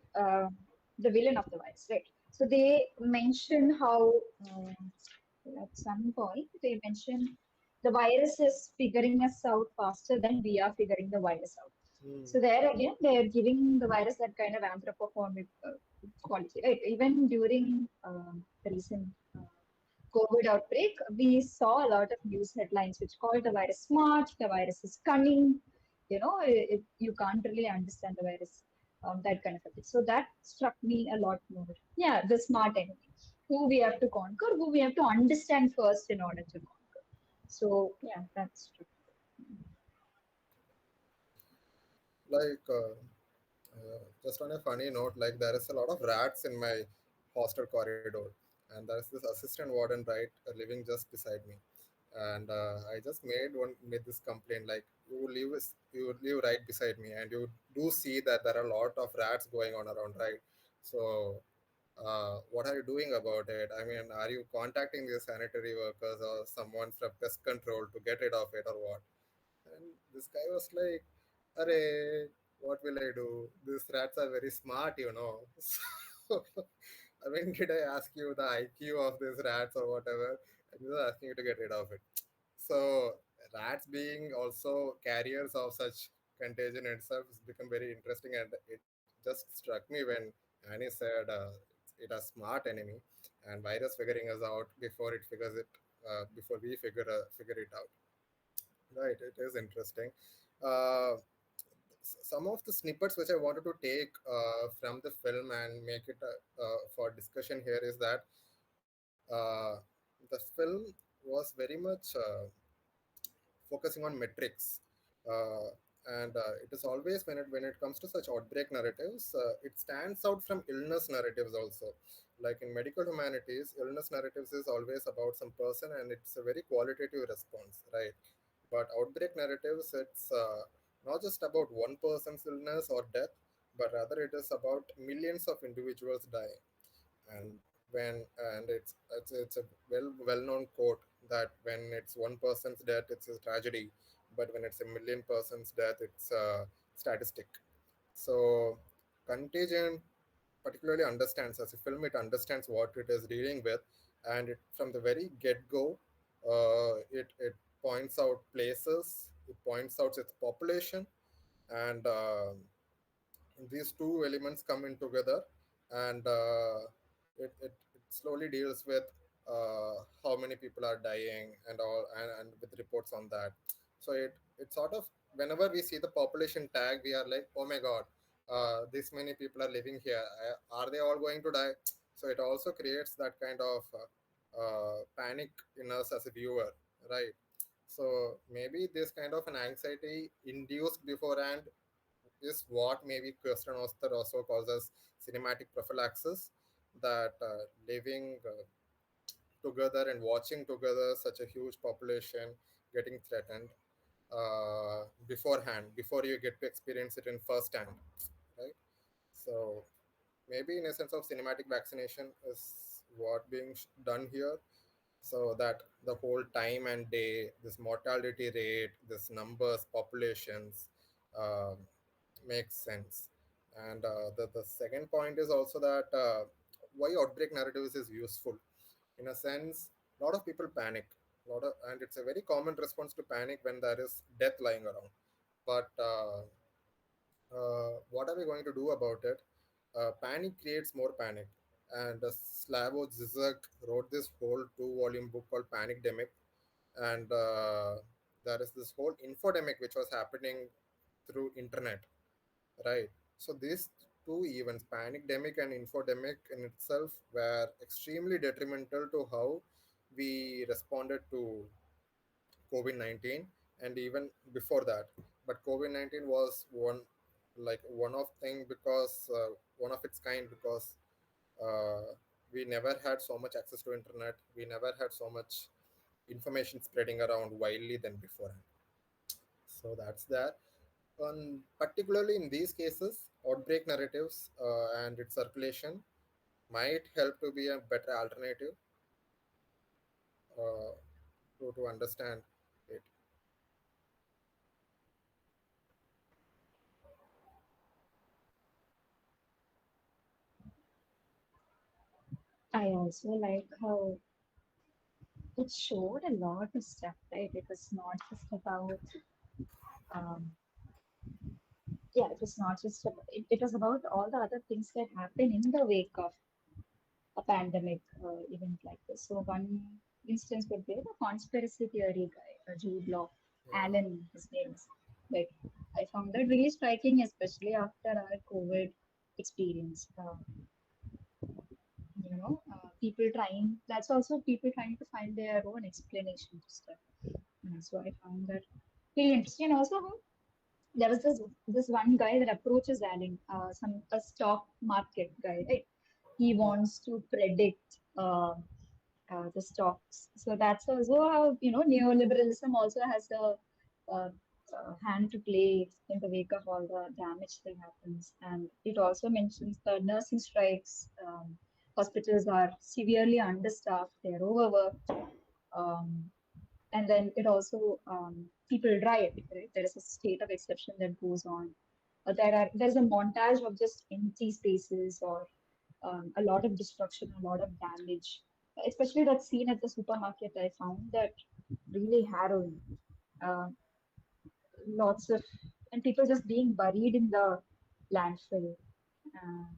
the villain of the virus, right? So they mention how at some point they mention the virus is figuring us out faster than we are figuring the virus out. Mm. So there again, they're giving the virus that kind of anthropomorphic quality, right? Even during the recent COVID outbreak, we saw a lot of news headlines which called the virus smart, the virus is cunning. You can't really understand the virus, that kind of a thing. So that struck me a lot more. Yeah, the smart enemy, who we have to conquer, who we have to understand first in order to conquer. So yeah, that's true. Like, just on a funny note, like there is a lot of rats in my hostel corridor, and there is this assistant warden right living just beside me, and I just made this complaint like you live right beside me, and you do see that there are a lot of rats going on around, right? So, what are you doing about it? I mean, are you contacting the sanitary workers or someone from pest control to get rid of it or what? And this guy was like, "Arey, what will I do? These rats are very smart, you know." So, I mean, did I ask you the IQ of these rats or whatever? I'm just asking you to get rid of it. So, rats being also carriers of such contagion itself has become very interesting, and it just struck me when Annie said it a smart enemy, and virus figuring us out before it figures it, before we figure it out. Right, it is interesting. Uh, some of the snippets which I wanted to take from the film and make it for discussion here is that the film was very much focusing on metrics, uh, and it is always when it comes to such outbreak narratives, it stands out from illness narratives also. Like in medical humanities, illness narratives is always about some person, and it's a very qualitative response, right? But outbreak narratives, it's not just about one person's illness or death, but rather it is about millions of individuals dying. And it's a well known quote that when it's one person's death, it's a tragedy, but when it's a million persons death, it's a statistic. So Contagion particularly understands, as a film, it understands what it is dealing with, and it, from the very get-go, it points out places, it points out its population, and these two elements come in together, and it slowly deals with how many people are dying and all, and with reports on that. So it sort of, whenever we see the population tag, we are like, oh my god, this many people are living here. Are they all going to die? So it also creates that kind of panic in us as a viewer, right? So maybe this kind of an anxiety induced beforehand is what maybe Kirsten Oster also calls as cinematic prophylaxis, that living together and watching together such a huge population getting threatened beforehand, before you get to experience it in first hand, right? So maybe in a sense of cinematic vaccination is what being done here, so that the whole time and day, this mortality rate, this numbers, populations, um makes sense. And the second point is also that why outbreak narratives is useful. In a sense, a lot of people panic, and it's a very common response to panic when there is death lying around. But what are we going to do about it? Panic creates more panic. And Slavoj Zizek wrote this whole two-volume book called Panicdemic. And there is this whole infodemic which was happening through internet, right? So these two events, Panicdemic and infodemic, in itself were extremely detrimental to how we responded to COVID 19, and even before that. But COVID 19 was one of thing, because one of its kind, because uh, we never had so much access to internet. We never had so much information spreading around widely than before. So that's that. Particularly in these cases, outbreak narratives and its circulation might help to be a better alternative uh, to understand it. I also like how it showed a lot of stuff, right? It was not just about, um, yeah, it was not just about, it was about all the other things that happen in the wake of a pandemic event like this. So one instance would be the conspiracy theory guy, Jude Law, Mm, Alan, his name is. Like, I found that really striking, especially after our COVID experience. People trying, that's also people trying to find their own explanation to stuff. So I found that really interesting. And also, how there was this one guy that approaches Alan, some a stock market guy, right? He mm, wants to predict the stocks. So that's also how neoliberalism also has a, a hand to play in the wake of all the damage that happens. And it also mentions the nursing strikes. Hospitals are severely understaffed; they're overworked. Um, and then it also people riot, right? There is a state of exception that goes on. There's a montage of just empty spaces or a lot of destruction, a lot of damage. Especially that scene at the supermarket, I found that really harrowing. Uh, Lots of and people just being buried in the landfill.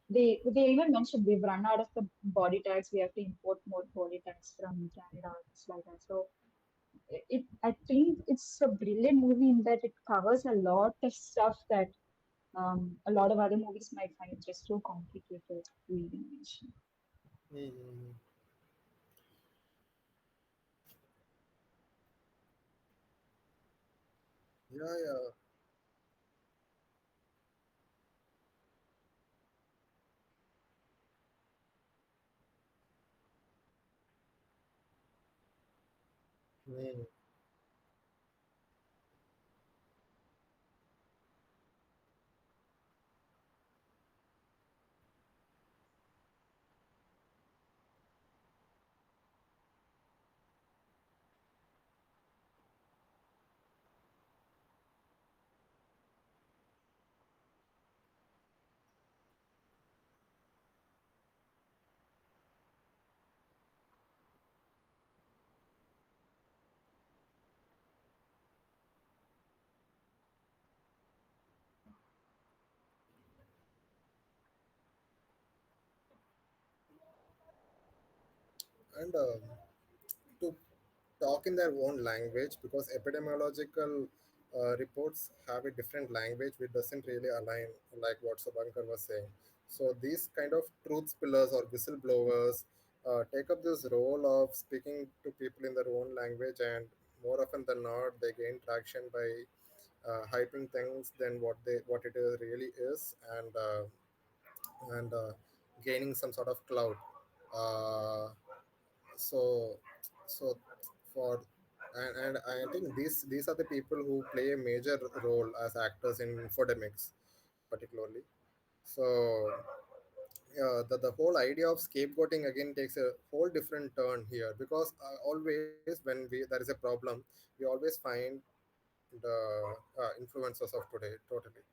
They even mentioned we've run out of the body tags. We have to import more body tags from Canada. It's like that. So I think it's a brilliant movie in that it covers a lot of stuff that a lot of other movies might find just so complicated to even mention. mm, yeah, yeah. Mm. And to talk in their own language, because epidemiological reports have a different language which doesn't really align, like what Shubankar was saying. So these kind of truth spillers or whistleblowers take up this role of speaking to people in their own language, and more often than not, they gain traction by hyping things than what it is really is, and gaining some sort of clout. Uh, so so for and I think these are the people who play a major role as actors in infodemics, particularly. So the whole idea of scapegoating again takes a whole different turn here, because always when there is a problem, we always find the influencers of today totally,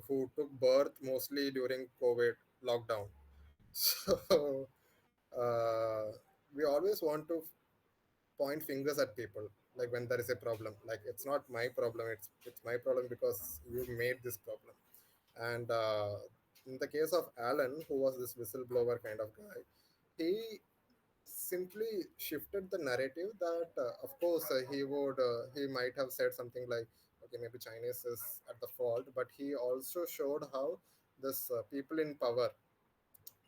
who took birth mostly during COVID lockdown. So uh, we always want to point fingers at people, like when there is a problem, like it's not my problem, it's my problem because you made this problem. And in the case of Alan, who was this whistleblower kind of guy, he simply shifted the narrative that of course he might have said something like, okay, maybe Chinese is at the fault, but he also showed how this people in power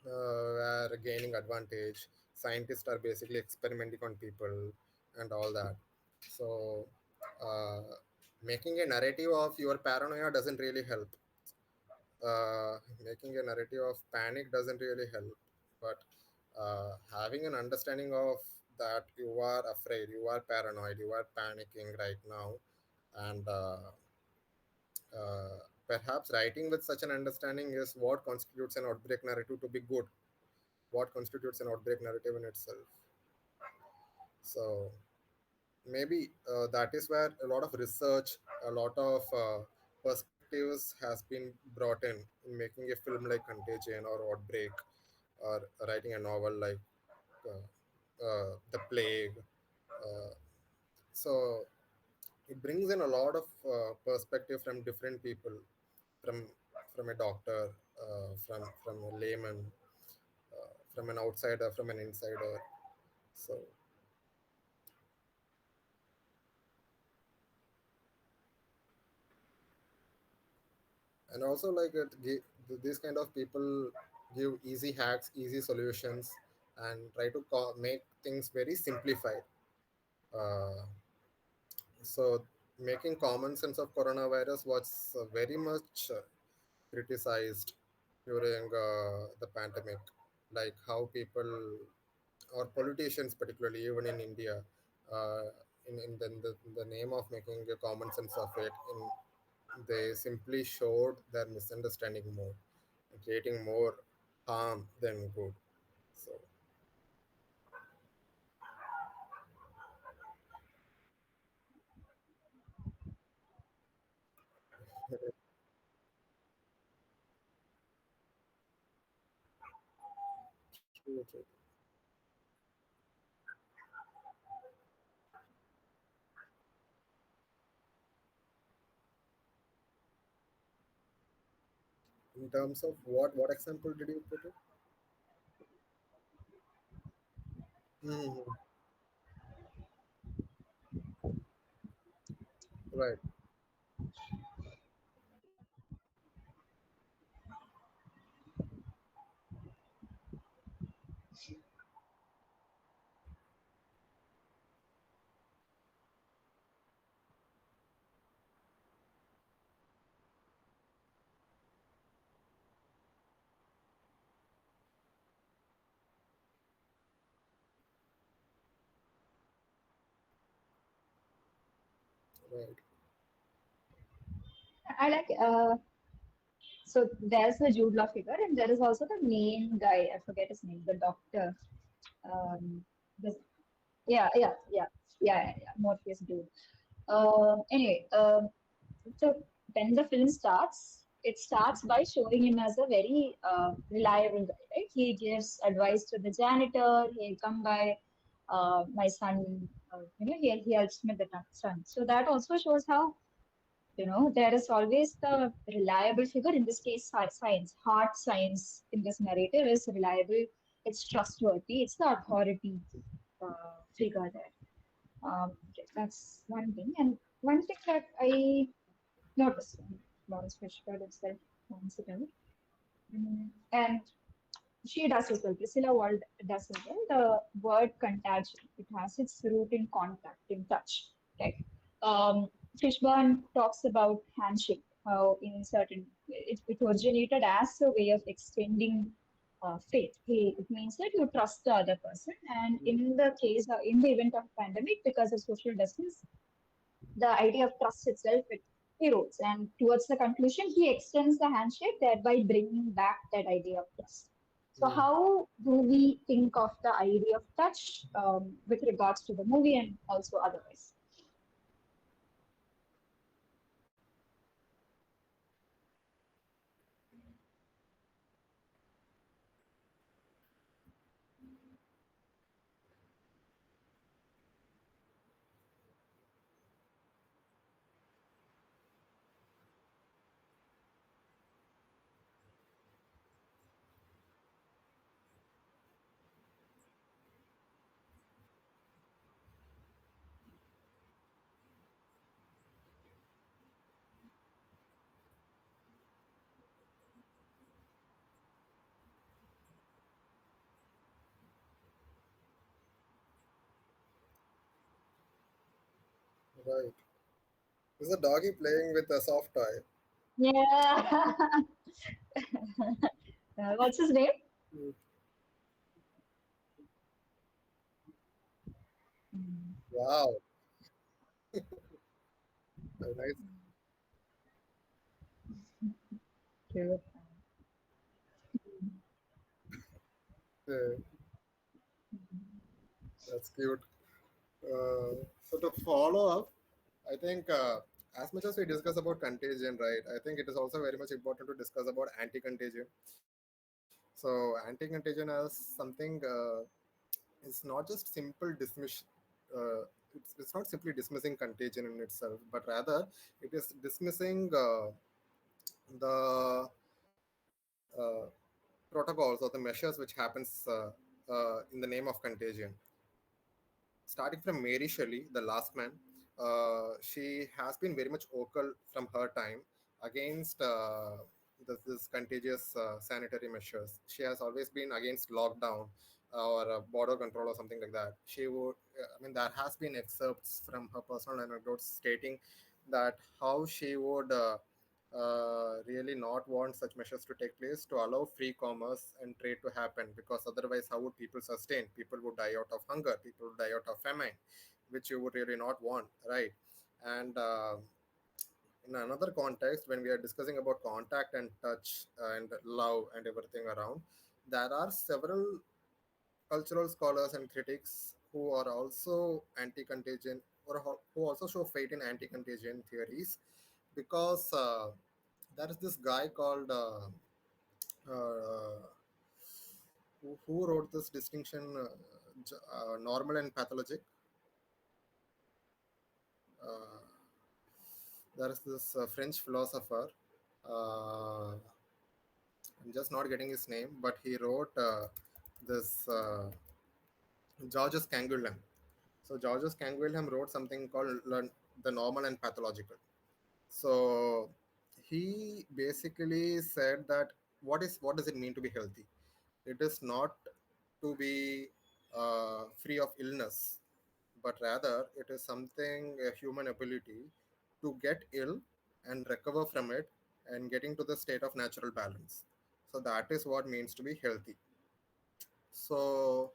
are gaining advantage. Scientists are basically experimenting on people and all that. So, uh, making a narrative of your paranoia doesn't really help. Making a narrative of panic doesn't really help. But having an understanding of that you are afraid, you are paranoid, you are panicking right now, and perhaps writing with such an understanding is what constitutes an outbreak narrative to be good, what constitutes an outbreak narrative in itself. So maybe that is where a lot of research, a lot of perspectives has been brought in making a film like Contagion or Outbreak, or writing a novel like The Plague. So it brings in a lot of perspective from different people, from from a doctor, from a layman, from an outsider, from an insider. So, and also like these kind of people give easy hacks, easy solutions, and try to make things very simplified. uh, so making common sense of coronavirus was very much criticized during the pandemic, like how people or politicians, particularly even in India, uh, in the name of making a common sense of it, they simply showed their misunderstanding more, creating more harm than good. So, true, true. In terms of what example did you put it? Mhm. Right, right, I like so there's the Jude Law figure, and there is also the main guy. I forget his name, the doctor. Um, the, yeah, yeah, yeah, yeah. Morpheus dude. Anyway, so when the film starts, it starts by showing him as a very reliable guy, right? He gives advice to the janitor. He'll come by. My son, he helps me with the son. So that also shows how there is always the reliable figure. In this case, science, hard science in this narrative is reliable. It's trustworthy. It's the authority figure there. That's one thing. And one thing that I noticed, Lawrence Fishburne itself points it out. And She does as well. Priscilla Wald does as well. The word contagion, it has its root in contact, in touch. Right? Fishburne talks about handshake, how in certain, it originated as a way of extending faith. It means that you trust the other person. And in the case, in the event of pandemic, because of social distance, the idea of trust itself, it erodes. And towards the conclusion, he extends the handshake, thereby bringing back that idea of trust. So, Mm. how do we think of the idea of touch with regards to the movie and also otherwise? Right. Is a doggy playing with a soft toy? Yeah. What's his name? Mm. Wow. Nice. Cute. Uh, that's cute. So to follow up, I think as much as we discuss about contagion, right? I think it is also very much important to discuss about anti-contagion. So anti-contagion as something is not just simple dismiss. It's not simply dismissing contagion in itself, but rather it is dismissing the protocols or the measures which happens in the name of contagion. Starting from Mary Shelley, the last man, she has been very much vocal from her time against this contagious sanitary measures. She has always been against lockdown or border control or something like that. She would, I mean, there has been excerpts from her personal anecdotes stating that how she would really not want such measures to take place to allow free commerce and trade to happen, because otherwise how would people sustain? People would die out of hunger, people would die out of famine, which you would really not want, right? And in another context, when we are discussing about contact and touch and love and everything around, there are several cultural scholars and critics who are also anti-contagion, or who also show faith in anti-contagion theories, because there is this guy called uh, who wrote this distinction, normal and pathologic. Uh, there is this French philosopher. Uh, I'm just not getting his name, but he wrote this Georges Canguilhem. So Georges Canguilhem wrote something called the normal and pathological. So he basically said that what does it mean to be healthy? It is not to be free of illness, but rather it is something, a human ability to get ill and recover from it and getting to the state of natural balance. So that is what means to be healthy. So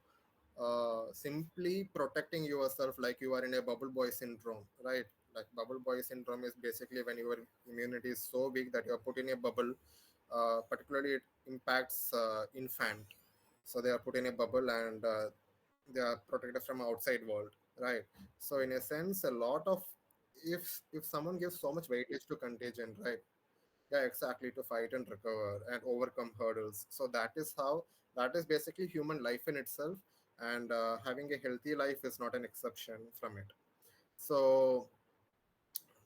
simply protecting yourself, like you are in a bubble boy syndrome, right? Like bubble boy syndrome is basically when your immunity is so weak that you are put in a bubble. Particularly it impacts infant, so they are put in a bubble and they are protected from outside world, right? So in a sense, a lot of, if someone gives so much weightage to contagion, right? Yeah, exactly, to fight and recover and overcome hurdles. So that is how, that is basically human life in itself, and having a healthy life is not an exception from it. So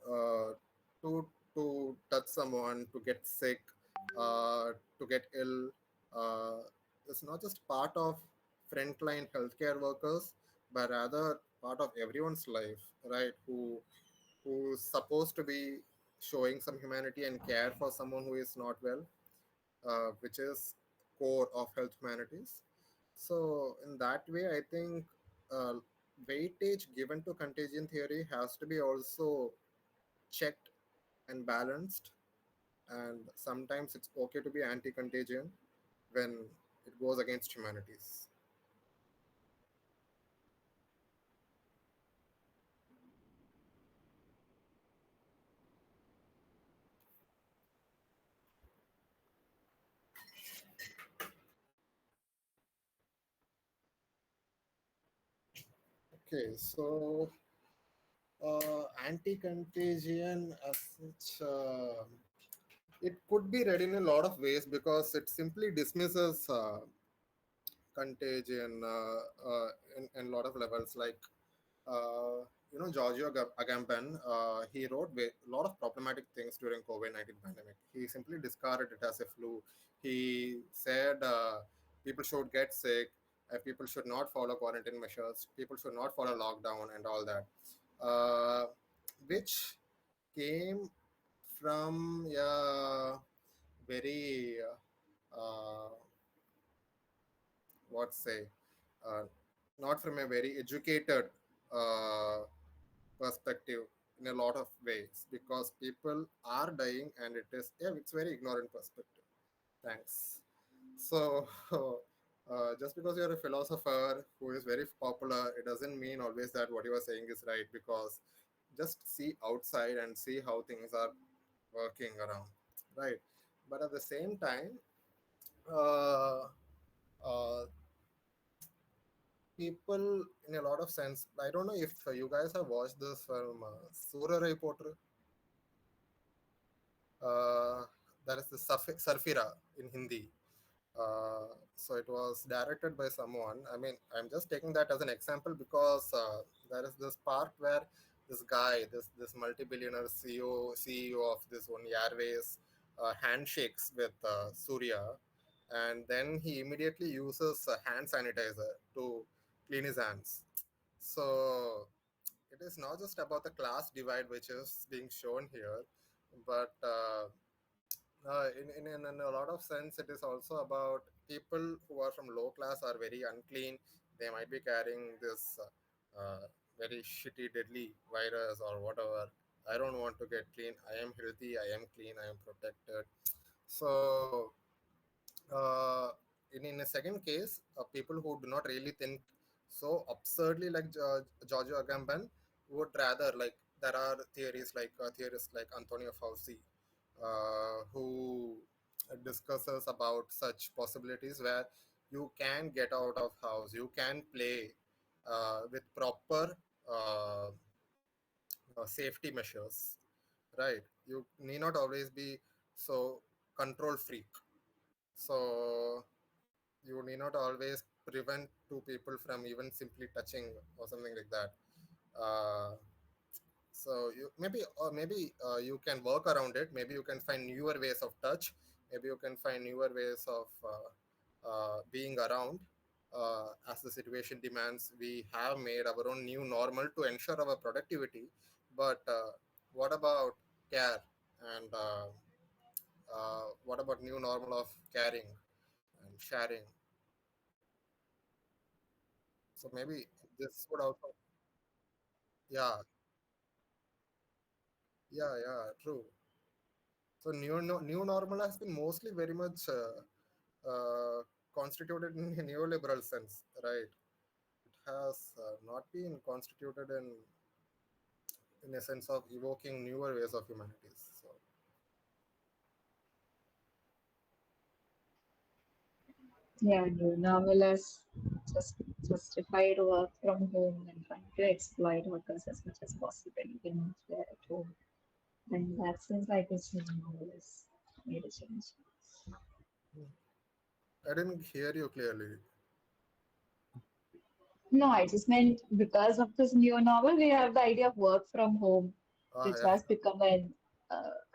uh, to touch someone, to get sick, to get ill, is not just part of frontline healthcare workers, but rather part of everyone's life, right? Who's supposed to be showing some humanity and care for someone who is not well, which is core of health humanities. So in that way, I think uh, weightage given to contagion theory has to be also checked and balanced. And sometimes it's okay to be anti-contagion when it goes against humanities. Okay, so anti-contagion as such, it could be read in a lot of ways because it simply dismisses contagion in a lot of levels. Like Giorgio Agamben, he wrote a lot of problematic things during COVID-19 pandemic. He simply discarded it as a flu. He said people should get sick, people should not follow quarantine measures, people should not follow lockdown and all that, uh, which came from very what say uh, not from a very educated uh, perspective in a lot of ways, because people are dying and it is, yeah, it's very ignorant perspective. Thanks. So just because you're a philosopher who is very popular, it doesn't mean always that what you are saying is right, because just see outside and see how things are working around, right? But at the same time, uh, uh, people in a lot of sense, I don't know if you guys have watched this film Sura Reporter. uh, that is the Sarfira in Hindi. So it was directed by someone. I mean, I'm just taking that as an example because there is this part where this guy, this multi-billionaire CEO of this one Airways, handshakes with Surya, and then he immediately uses hand sanitizer to clean his hands. So it is not just about the class divide which is being shown here, but in a lot of sense, it is also about people who are from low class are very unclean. They might be carrying this very shitty, deadly virus or whatever. I don't want to get clean. I am healthy. I am clean. I am protected. So uh, in a second case, people who do not really think so absurdly like Giorgio Agamben would rather, like, there are theorists like Antonio Fauci who discusses about such possibilities where you can get out of house, you can play with proper safety measures, right? You need not always be so control freak. So you need not always prevent two people from even simply touching or something like that. Uh, so you maybe you can work around it. Maybe you can find newer ways of touch. Maybe you can find newer ways of being around. As the situation demands, we have made our own new normal to ensure our productivity. But what about care, and what about new normal of caring and sharing? So maybe this would also, yeah, yeah, true. So new normal has been mostly very much constituted in a neoliberal sense, right? It has not been constituted in a sense of evoking newer ways of humanities. So Yeah, new normal is just justified work from home and trying to exploit workers as much as possible, even if they're at home. And that seems like it's new normal is made a change. I didn't hear you clearly. No, I just meant because of this new normal, we have the idea of work from home, Ah, which yeah. has become an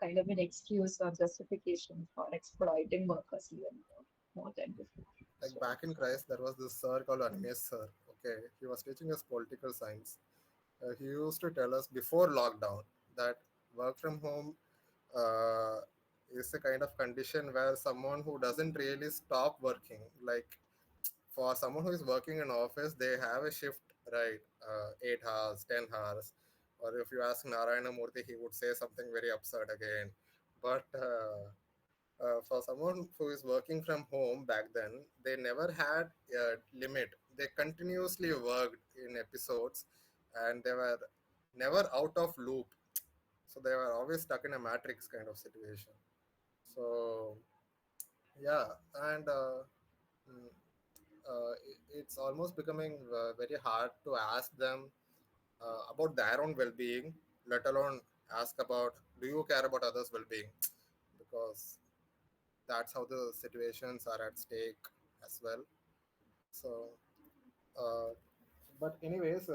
kind of an excuse or justification for exploiting workers even more than before. Like So, back in Christ, there was this sir called Animes sir. Okay, he was teaching us political science. He used to tell us before lockdown that work from home uh, is a kind of condition where someone who doesn't really stop working, like for someone who is working in office, they have a shift, right? 8 hours, 10 hours. Or if you ask Narayana Murthy, he would say something very absurd again. But for someone who is working from home back then, they never had a limit. They continuously worked in episodes, and they were never out of loop. So they were always stuck in a matrix kind of situation. So yeah, and mm, it's almost becoming very hard to ask them about their own well-being, let alone ask about, do you care about others' well-being? Because that's how the situations are at stake as well. So, uh, but anyways,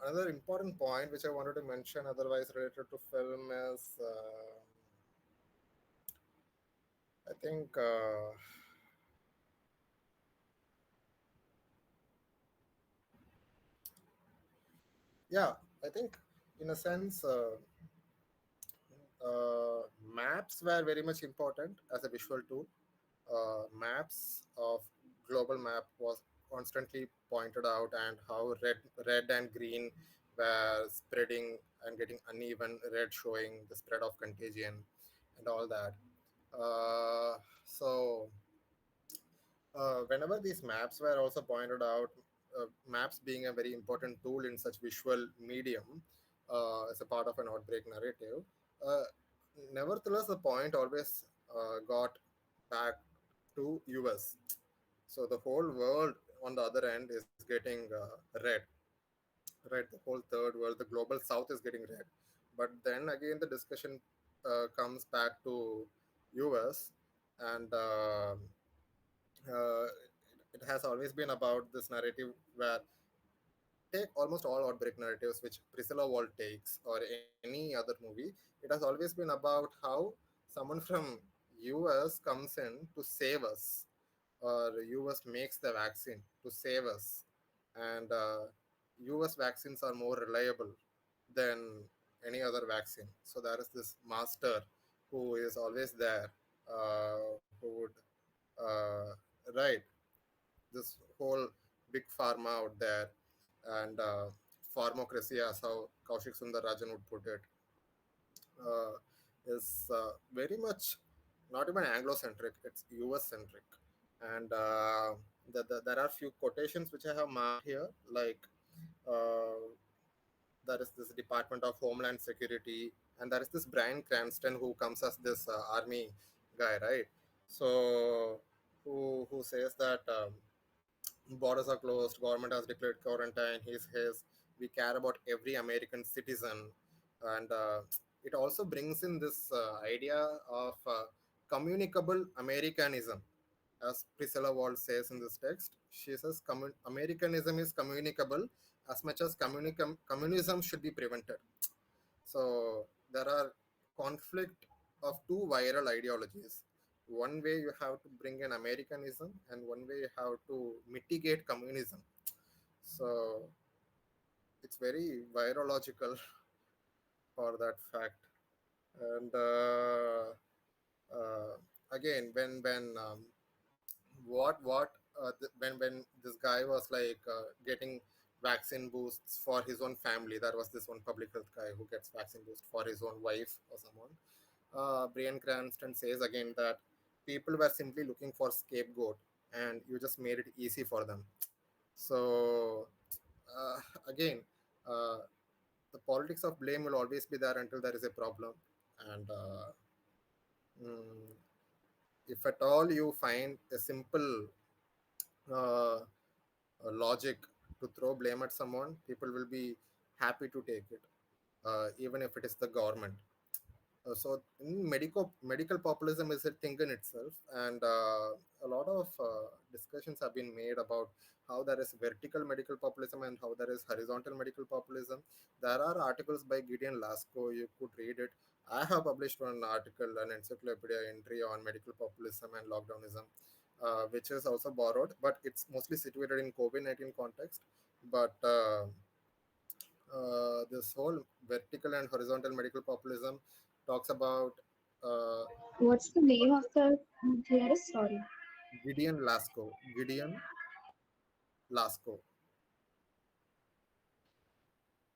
another important point which I wanted to mention, otherwise related to film, is I think, yeah, I think in a sense, maps were very much important as a visual tool. Maps of global map was constantly pointed out, and how red and green were spreading and getting uneven, red showing the spread of contagion and all that. So whenever these maps were also pointed out, maps being a very important tool in such visual medium as a part of an outbreak narrative, uh, nevertheless, the point always got back to US. So the whole world on the other end is getting red, right? The whole third world, the global south is getting red. But then again, the discussion comes back to US, and uh, it has always been about this narrative where take almost all outbreak narratives which Priscilla Wald takes or any other movie, it has always been about how someone from US comes in to save us, or US makes the vaccine to save us, and US vaccines are more reliable than any other vaccine. So there is this master who is always there, who would uh, right this whole big pharma out there, and pharmocracy, as how Kaushik Sundar Rajan would put it, uh, is very much not even Anglo-centric; it's US-centric. And there are few quotations which I have marked here, like uh, there is this Department of Homeland Security, and there is this Brian Cranston who comes as this army guy, right? So who says that borders are closed, government has declared quarantine, he's his, we care about every American citizen. And it also brings in this idea of communicable Americanism. As Priscilla Wald says in this text, she says Americanism is communicable as much as communism should be prevented. So there are conflict of two viral ideologies. One way you have to bring in Americanism, and one way you have to mitigate communism. So it's very virological for that fact. And again, when when this guy was like getting vaccine boosts for his own family, there was this one public health guy who gets vaccine boost for his own wife or someone. Brian Cranston says again that people were simply looking for scapegoat, and you just made it easy for them. So uh, again, uh, the politics of blame will always be there until there is a problem, and mm, if at all you find a simple uh, logic to throw blame at someone, people will be happy to take it, even if it is the government. So medical populism is a thing in itself, and a lot of discussions have been made about how there is vertical medical populism and how there is horizontal medical populism. There are articles by Gideon Lasko, you could read it. I have published one article, an encyclopedia entry on medical populism and lockdownism, which is also borrowed, but it's mostly situated in COVID-19 context. But this whole vertical and horizontal medical populism talks about uh, What's the name of the theorist? Sorry. Gideon Lasco.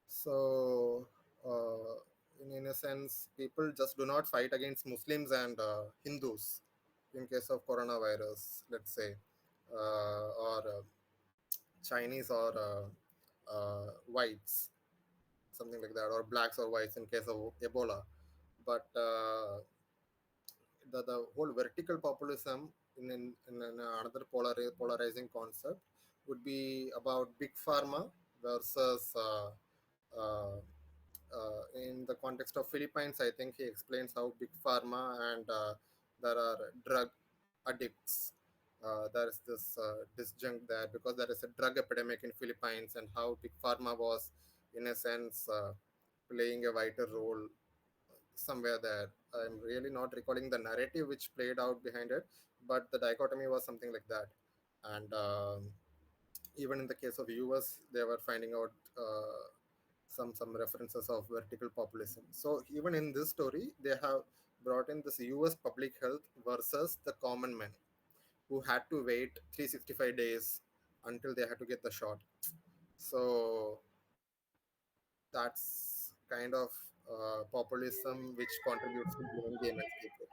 So, in a sense, people just do not fight against Muslims and Hindus in case of coronavirus, let's say, or Chinese or whites, something like that, or blacks or whites in case of Ebola. But the whole vertical populism in another polarizing concept would be about big pharma versus in the context of Philippines, I think he explains how big pharma and there are drug addicts. There is this disjunct there because there is a drug epidemic in Philippines, and how big pharma was, in a sense, playing a vital role somewhere there. I'm really not recalling the narrative which played out behind it, but the dichotomy was something like that. And even in the case of US, they were finding out some references of vertical populism. So even in this story, they have brought in this US public health versus the common man who had to wait 365 days until they had to get the shot. So that's kind of populism which contributes to blame game and scapegoating.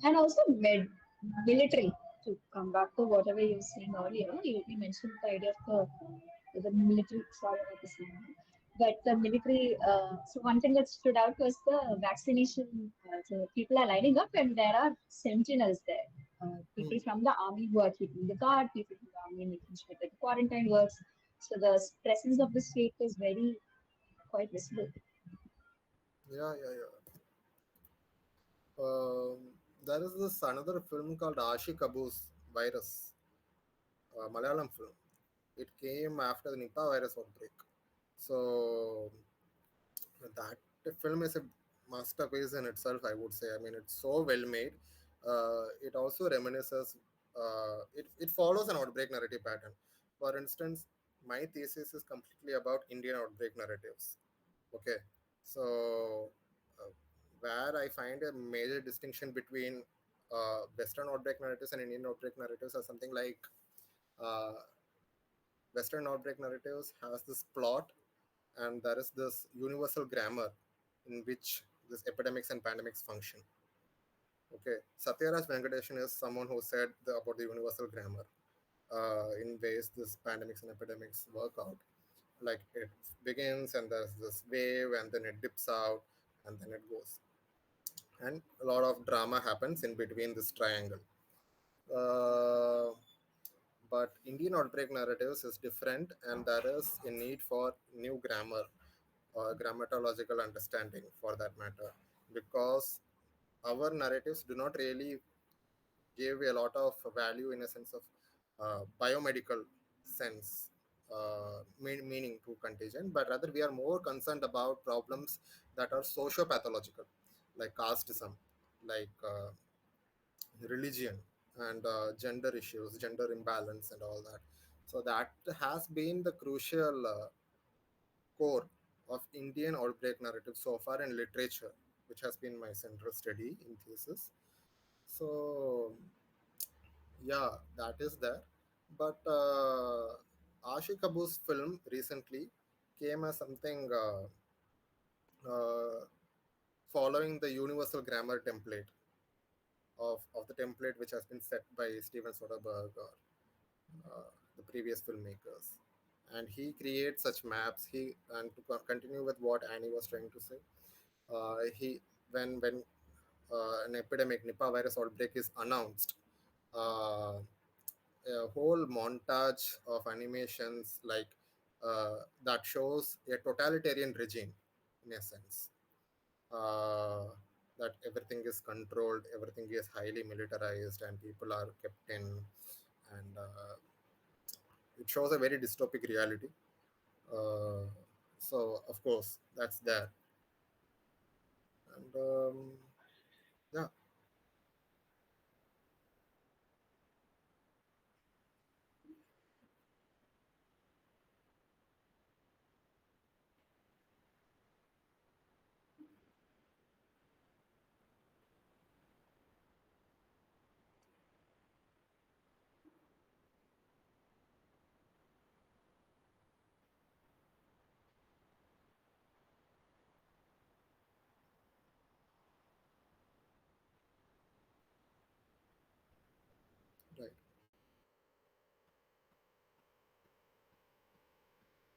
And also military. To come back to whatever you were saying earlier, you mentioned the idea of the military. Sorry about the name. But the military. So one thing that stood out was the vaccination. So people are lining up, and there are sentinels there. People Hmm. from the army who are keeping the guard. People from the army making sure that the quarantine works. So the presence of the state is very quite visible. Yeah, yeah, yeah. There is this another film called Ashik Abu's Virus, Malayalam film. It came after the Nipah virus outbreak. So that film is a masterpiece in itself, I would say. I mean, it's so well made. It also reminisces, it follows an outbreak narrative pattern. For instance, my thesis is completely about Indian outbreak narratives. Okay. So, uh, where I find a major distinction between Western outbreak narratives and Indian outbreak narratives are something like uh, Western outbreak narratives has this plot, and there is this universal grammar in which this epidemics and pandemics function. Okay, Satyaraj Venkatesan is someone who said about the universal grammar in ways this pandemics and epidemics work out. Like it begins and there's this wave and then it dips out and then it goes. And a lot of drama happens in between this triangle. Uh, but Indian outbreak narratives is different, and there is a need for new grammar or grammatological understanding for that matter, because our narratives do not really give a lot of value in a sense of biomedical sense, meaning to contagion, but rather we are more concerned about problems that are socio-pathological, like casteism, like religion, and gender issues, gender imbalance, and all that. So that has been the crucial core of Indian outbreak narrative so far in literature, which has been my central study in thesis. So yeah, that is there. But Ashik Kapoor's film recently came as something uh, following the universal grammar template of the template which has been set by Steven Soderbergh or the previous filmmakers. And he creates such maps. He and to continue with what Annie was trying to say, he when an epidemic, Nipah virus outbreak is announced, uh, a whole montage of animations like that shows a totalitarian regime in a sense, that everything is controlled, everything is highly militarized, and people are kept in, and it shows a very dystopic reality. uh, so of course that's there. And yeah.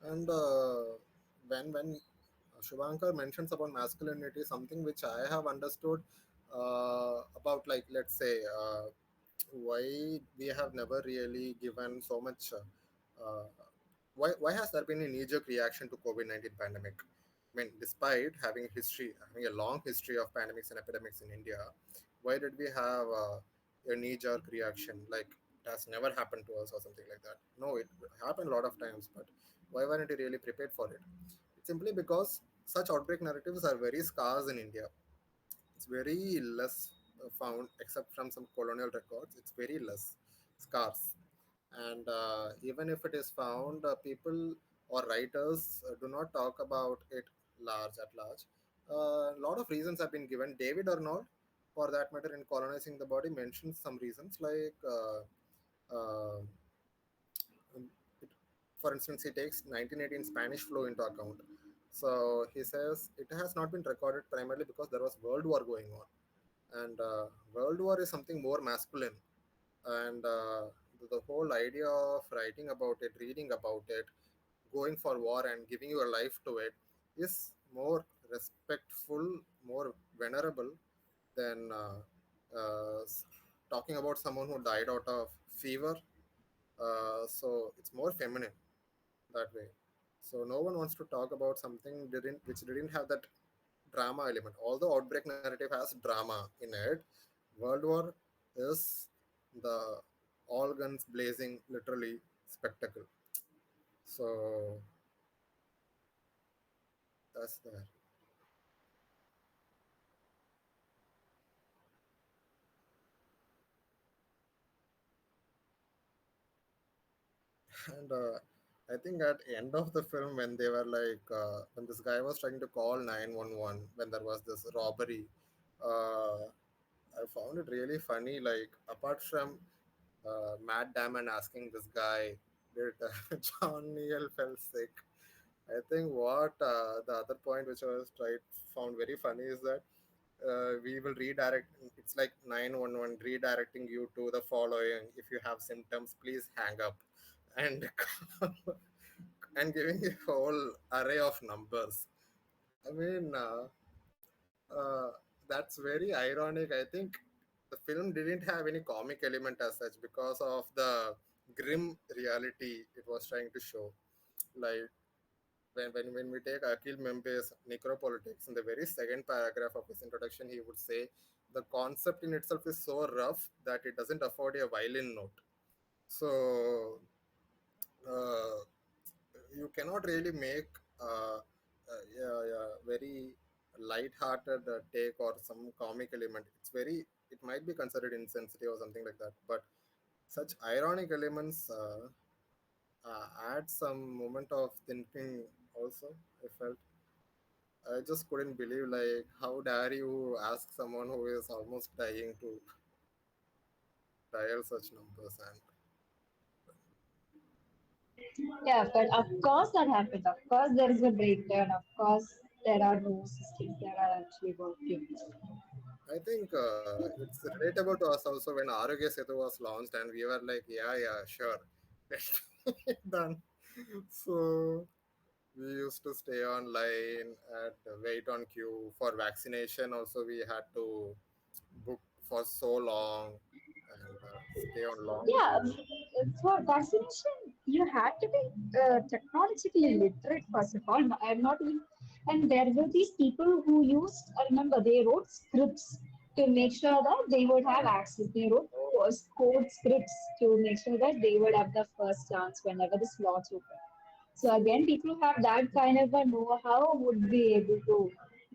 And when Shubankar mentions about masculinity, something which I have understood about, like, let's say, why we have never really given so much. Uh, why has there been a knee-jerk reaction to COVID-19 pandemic? I mean, despite having a long history of pandemics and epidemics in India, why did we have a knee-jerk reaction? Like, it has never happened to us or something like that. No, it happened a lot of times, but why weren't we really prepared for it? It's simply because such outbreak narratives are very scarce in India. It's very less found, except from some colonial records. It's very less scarce, and even if it is found, people or writers do not talk about it large. A lot of reasons have been given. David Arnold, for that matter, in colonizing the body, mentions some reasons like. Uh, um, it, for instance, he takes 1918 Spanish flu into account. So he says it has not been recorded primarily because there was World War going on, and World War is something more masculine, and the whole idea of writing about it, reading about it, going for war and giving your life to it is more respectful, more venerable than talking about someone who died out of fever. So it's more feminine that way. So no one wants to talk about something which didn't have that drama element. Although Outbreak Narrative has drama in it, World War is the all guns blazing, literally spectacle. So that's there. And I think at the end of the film, when they were like, when this guy was trying to call 911 when there was this robbery, uh, I found it really funny. Like, apart from Matt Damon asking this guy, did John Neal fell sick? I think what the other point which I was tried found very funny is that we will redirect. It's like 911 redirecting you to the following. If you have symptoms, please hang up, and and giving a whole array of numbers. I mean, that's very ironic. I think the film didn't have any comic element as such because of the grim reality it was trying to show. Like, when we take Akil Membe's Necropolitics, in the very second paragraph of his introduction, he would say the concept in itself is so rough that it doesn't afford a violin note. So uh, you cannot really make very light-hearted take or some comic element. It might be considered insensitive or something like that, but such ironic elements add some moment of thinking also. I felt, I just couldn't believe, like, how dare you ask someone who is almost dying to dial such numbers. And Yeah, but of course that happens. Of course there is a breakdown. Of course there are no systems that are actually working. I think it's relatable to us also when Arogya Setu was launched, and we were like, yeah, sure, let's get it done. So we used to stay online and wait on queue for vaccination. Also, we had to book for so long and stay on long Yeah, queue. for vaccination, you had to be technologically literate, first of all. I'm not even, and there were these people who used, I remember, they wrote scripts to make sure that they would have access. They wrote code scripts to make sure that they would have the first chance whenever the slots open. So again, people who have that kind of a know-how would be able to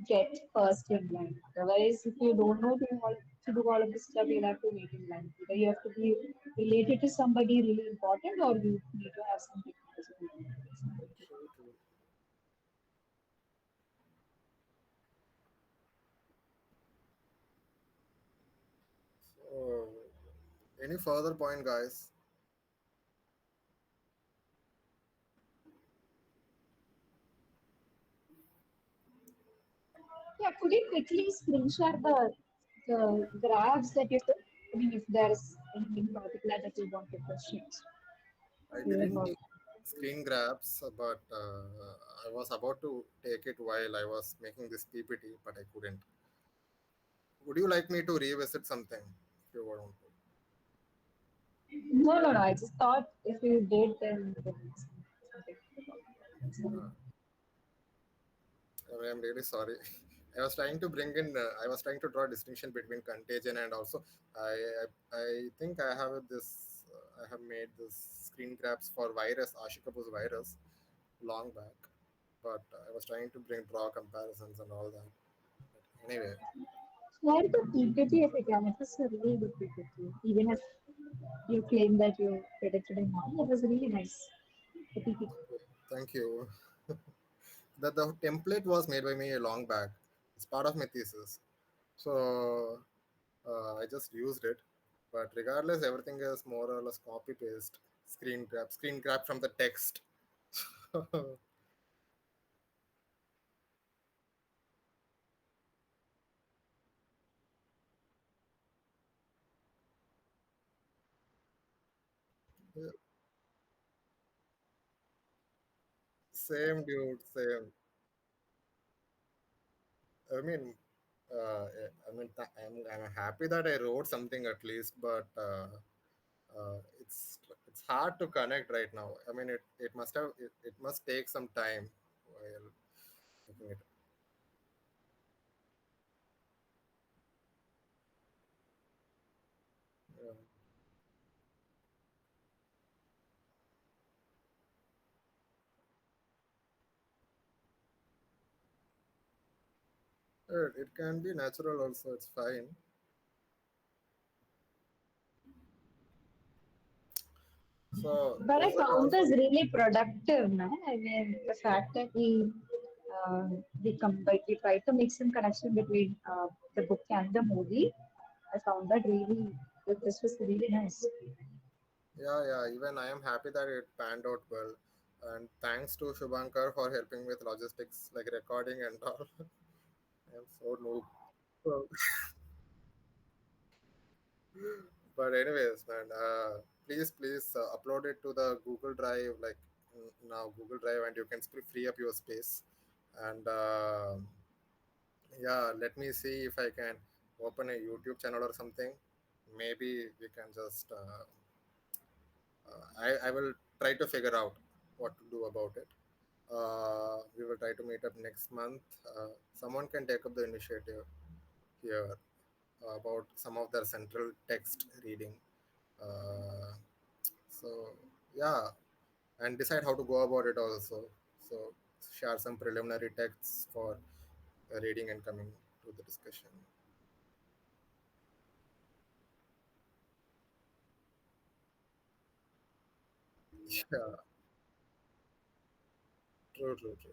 get first in line. Otherwise, if you don't know to do all of this stuff, you'll have to wait in line. Either you have to be related to somebody really important, or you need to have some technology. True, true. So, any further point, guys? Yeah, could you quickly screen share the graphs that you took? I mean, if there's anything particular that you want to question, I even didn't more. screen grabs, but I was about to take it while I was making this PPT, but I couldn't. Would you like me to revisit something? If you want to. No, no, no. I just thought if you did, then something. Uh, I'm really sorry. I was trying to bring in. I was trying to draw a distinction between contagion and also. I think I have this. I have made this screen grabs for virus, Ashikabu's virus, long back, but I was trying to bring draw comparisons and all that. But anyway, Share the PPT if you can. It was a really good PPT. Even if you claim that you predicted it now, it was really nice. The PPT. thank you. The template was made by me a long back. It's part of my thesis, so I just used it. But regardless, everything is more or less copy paste, screen grab from the text. Same, dude, same. I mean, I'm happy that I wrote something at least, but it's hard to connect right now. I mean, it must take some time while looking at it. Yeah. It can be natural also. It's fine. So But I is that found also? this really productive, man. I mean, the fact that we tried to make some connection between the book and the movie. I found that really that this was really nice. Yeah, yeah. Even I am happy that it panned out well, and thanks to Shubankar for helping with logistics like recording and all. I am so noob. So, but anyways, man, please upload it to the Google Drive, like now Google Drive, and you can free up your space. And yeah, let me see if I can open a YouTube channel or something. Maybe we can just. I will try to figure out what to do about it. We will try to meet up next month. Someone can take up the initiative here about some of their central text reading. Uh, so yeah, and decide how to go about it also. So share some preliminary texts for reading and coming to the discussion. Yeah, true, true, true.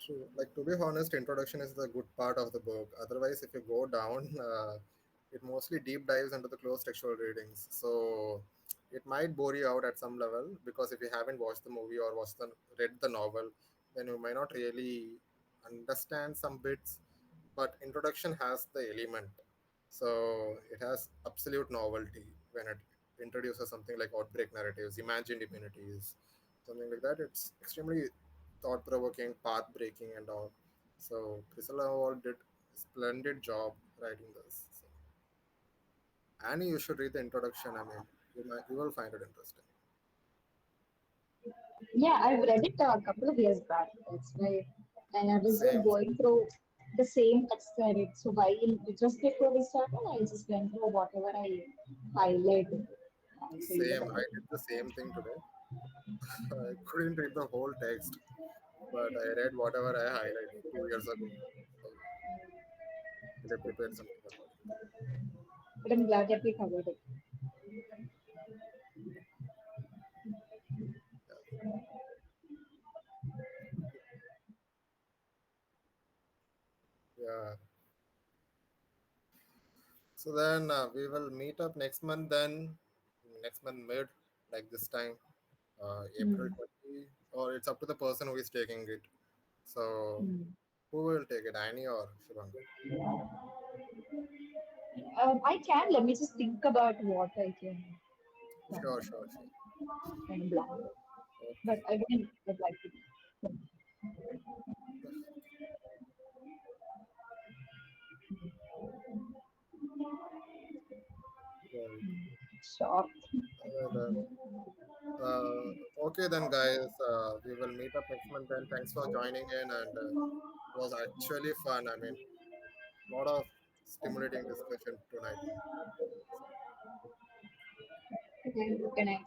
True. Like to be honest, introduction is the good part of the book. Otherwise, if you go down, it mostly deep dives into the close textual readings. So it might bore you out at some level because if you haven't watched the movie or read the novel, then you might not really understand some bits. But introduction has the element, so it has absolute novelty when it introduces something like outbreak narratives, imagined immunities, something like that. It's extremely thought provoking, path breaking, and all. So Priscilla Wald did a splendid job writing this. So, and you should read the introduction. I mean, you will find it interesting. Yeah, I've read it a couple of years back. That's why, and I was just Same, going through the same text I read. So while just before we started, I just went through whatever I highlighted. So you same. can I did the same thing today. I couldn't read the whole text, but I read whatever I highlighted 2 years ago. So I prepared something accordingly. but I'm glad that we covered it. Yeah. Yeah. So then we will meet up next month. Then next month mid, like this time, April Hmm. 20, or it's up to the person who is taking it. So Hmm. Who will take it, Annie or Shubankar? I can. Let me just think about what I can. Sure, sure, sure. And blank. But Okay. I would like to. Right. Sure. Then, okay, then, guys, we will meet up next month. Then, thanks for joining in, and it was actually fun. I mean, a lot of stimulating discussion tonight. Okay. Good night.